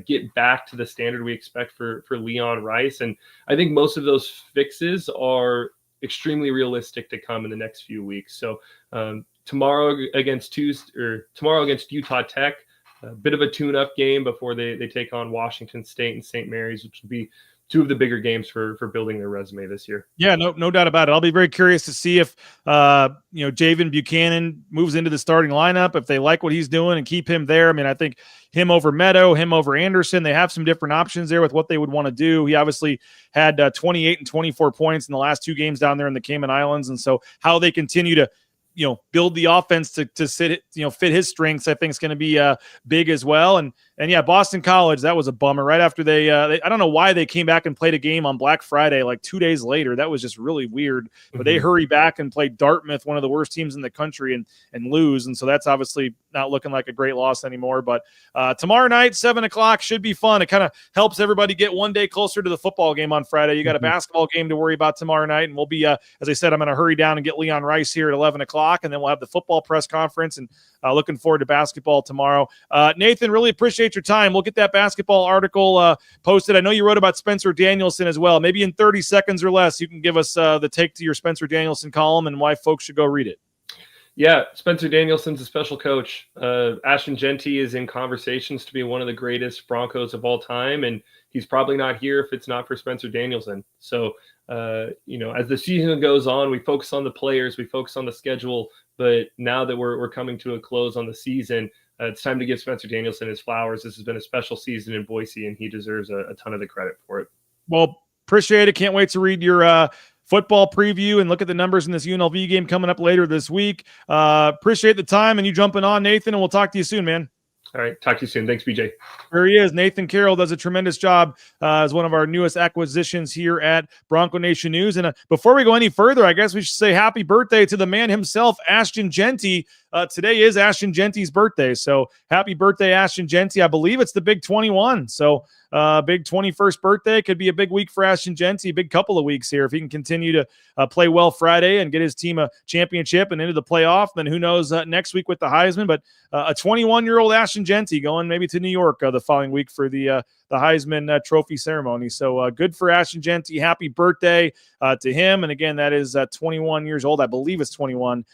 get back to the standard we expect for Leon Rice. And I think most of those fixes are extremely realistic to come in the next few weeks. So tomorrow against Utah Tech, a bit of a tune-up game before they take on Washington State and St. Mary's, which will be two of the bigger games for building their resume this year. Yeah, no doubt about it. I'll be very curious to see if Javen Buchanan moves into the starting lineup, if they like what he's doing and keep him there. I mean, I think him over Meadow, him over Anderson, they have some different options there with what they would want to do. He obviously had 28 and 24 points in the last 2 games down there in the Cayman Islands, and so how they continue to build the offense to fit his strengths, I think is going to be big as well. And yeah, Boston College, that was a bummer. Right after they I don't know why they came back and played a game on Black Friday, like 2 days later. That was just really weird. But they hurry back and play Dartmouth, one of the worst teams in the country, and lose. And so that's obviously not looking like a great loss anymore. But tomorrow night, 7:00 should be fun. It kind of helps everybody get one day closer to the football game on Friday. You got a basketball game to worry about tomorrow night. And we'll be, as I said, I'm going to hurry down and get Leon Rice here at 11:00. And then we'll have the football press conference, and looking forward to basketball tomorrow. Nathan, really appreciate your time. We'll get that basketball article posted. I know you wrote about Spencer Danielson as well. Maybe in 30 seconds or less, you can give us the take to your Spencer Danielson column and why folks should go read it. Yeah, Spencer Danielson's a special coach. Ashton Jeanty is in conversations to be one of the greatest Broncos of all time, and he's probably not here if it's not for Spencer Danielson. So, as the season goes on, we focus on the players, we focus on the schedule, but now that we're coming to a close on the season, it's time to give Spencer Danielson his flowers. This has been a special season in Boise, and he deserves a ton of the credit for it. Well, appreciate it. Can't wait to read your football preview and look at the numbers in this UNLV game coming up later this week. Appreciate the time and you jumping on, Nathan, and we'll talk to you soon, man. All right. Talk to you soon. Thanks, BJ. There he is. Nathan Carroll does a tremendous job as one of our newest acquisitions here at Bronco Nation News. And before we go any further, I guess we should say happy birthday to the man himself, Ashton Jeanty. Today is Ashton Jeanty's birthday. So happy birthday, Ashton Jeanty. I believe it's the big 21. So big 21st birthday. Could be a big week for Ashton Jeanty, big couple of weeks here. If he can continue to play well Friday and get his team a championship and into the playoff, then who knows next week with the Heisman. But a 21-year-old Ashton Jeanty going maybe to New York the following week for the Heisman trophy ceremony. So good for Ashton Jeanty. Happy birthday to him. And again, that is 21 years old. I believe it's 21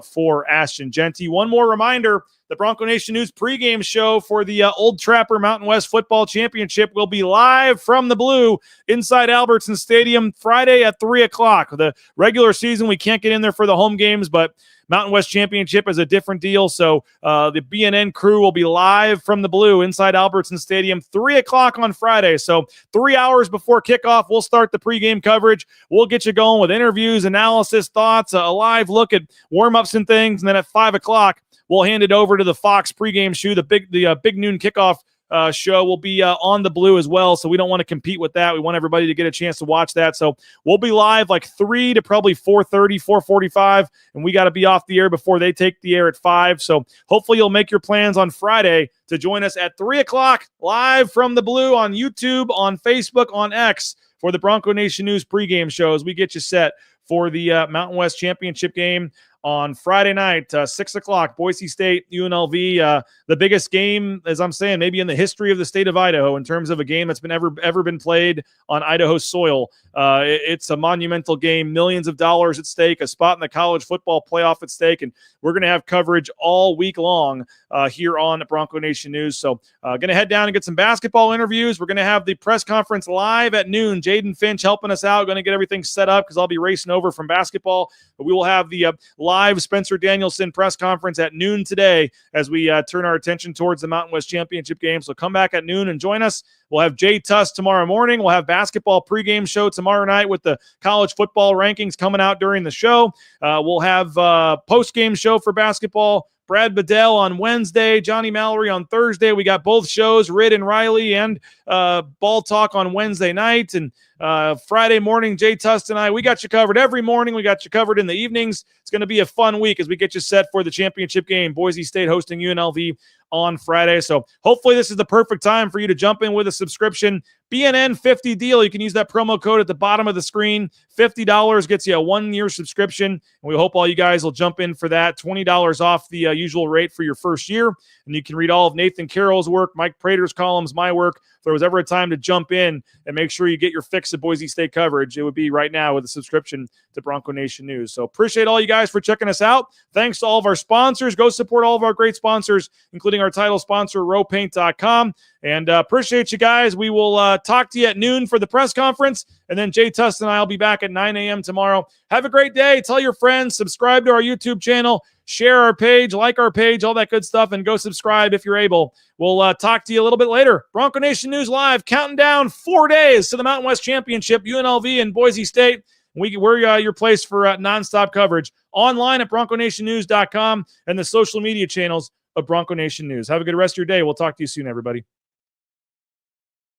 for Ashton Jeanty. One more reminder, the Bronco Nation News pregame show for the Old Trapper Mountain West Football Championship will be live from the Blue inside Albertson Stadium Friday at 3:00. The regular season, we can't get in there for the home games, but Mountain West Championship is a different deal. So the BNN crew will be live from the Blue inside Albertson Stadium, 3:00 on Friday. So 3 hours before kickoff, we'll start the pregame coverage. We'll get you going with interviews, analysis, thoughts, a live look at warm-ups and things. And then at 5:00, we'll hand it over to the Fox pregame show. The big noon kickoff show will be on the Blue as well, so we don't want to compete with that. We want everybody to get a chance to watch that. So we'll be live like 3 to probably 4:30, 4:45, and we got to be off the air before they take the air at 5. So hopefully you'll make your plans on Friday to join us at 3:00 live from the Blue on YouTube, on Facebook, on X for the Bronco Nation News pregame show as we get you set for the Mountain West Championship game on Friday night, 6:00, Boise State, UNLV, the biggest game, as I'm saying, maybe in the history of the state of Idaho in terms of a game that's been ever been played on Idaho soil. It's a monumental game, millions of dollars at stake, a spot in the college football playoff at stake, and we're going to have coverage all week long here on Bronco Nation News. So going to head down and get some basketball interviews. We're going to have the press conference live at noon. Jaden Finch helping us out, going to get everything set up because I'll be racing over from basketball. But we will have the live Spencer Danielson press conference at noon today as we turn our attention towards the Mountain West Championship game. So come back at noon and join us. We'll have Jay Tuss tomorrow morning. We'll have basketball pregame show tomorrow night with the college football rankings coming out during the show. We'll have postgame show for basketball, Brad Bedell on Wednesday, Johnny Mallory on Thursday. We got both shows, Rid and Riley, and Ball Talk on Wednesday night. And Friday morning, Jay Tust and I, we got you covered every morning. We got you covered in the evenings. It's going to be a fun week as we get you set for the championship game. Boise State hosting UNLV on Friday. So hopefully this is the perfect time for you to jump in with a subscription. BNN 50 deal. You can use that promo code at the bottom of the screen. $50 gets you a 1-year subscription. And we hope all you guys will jump in for that. $20 off the usual rate for your first year. And you can read all of Nathan Carroll's work, Mike Prater's columns, my work. If there was ever a time to jump in and make sure you get your fix of Boise State coverage, it would be right now with a subscription to Bronco Nation News. So appreciate all you guys for checking us out. Thanks to all of our sponsors. Go support all of our great sponsors, including our title sponsor, rowpaint.com. And appreciate you guys. We will talk to you at noon for the press conference. And then Jay Tust and I will be back at 9 a.m. tomorrow. Have a great day. Tell your friends. Subscribe to our YouTube channel. Share our page. Like our page. All that good stuff. And go subscribe if you're able. We'll talk to you a little bit later. Bronco Nation News Live. Counting down 4 days to the Mountain West Championship. UNLV and Boise State. We're your place for nonstop coverage. Online at BroncoNationNews.com and the social media channels of Bronco Nation News. Have a good rest of your day. We'll talk to you soon, everybody.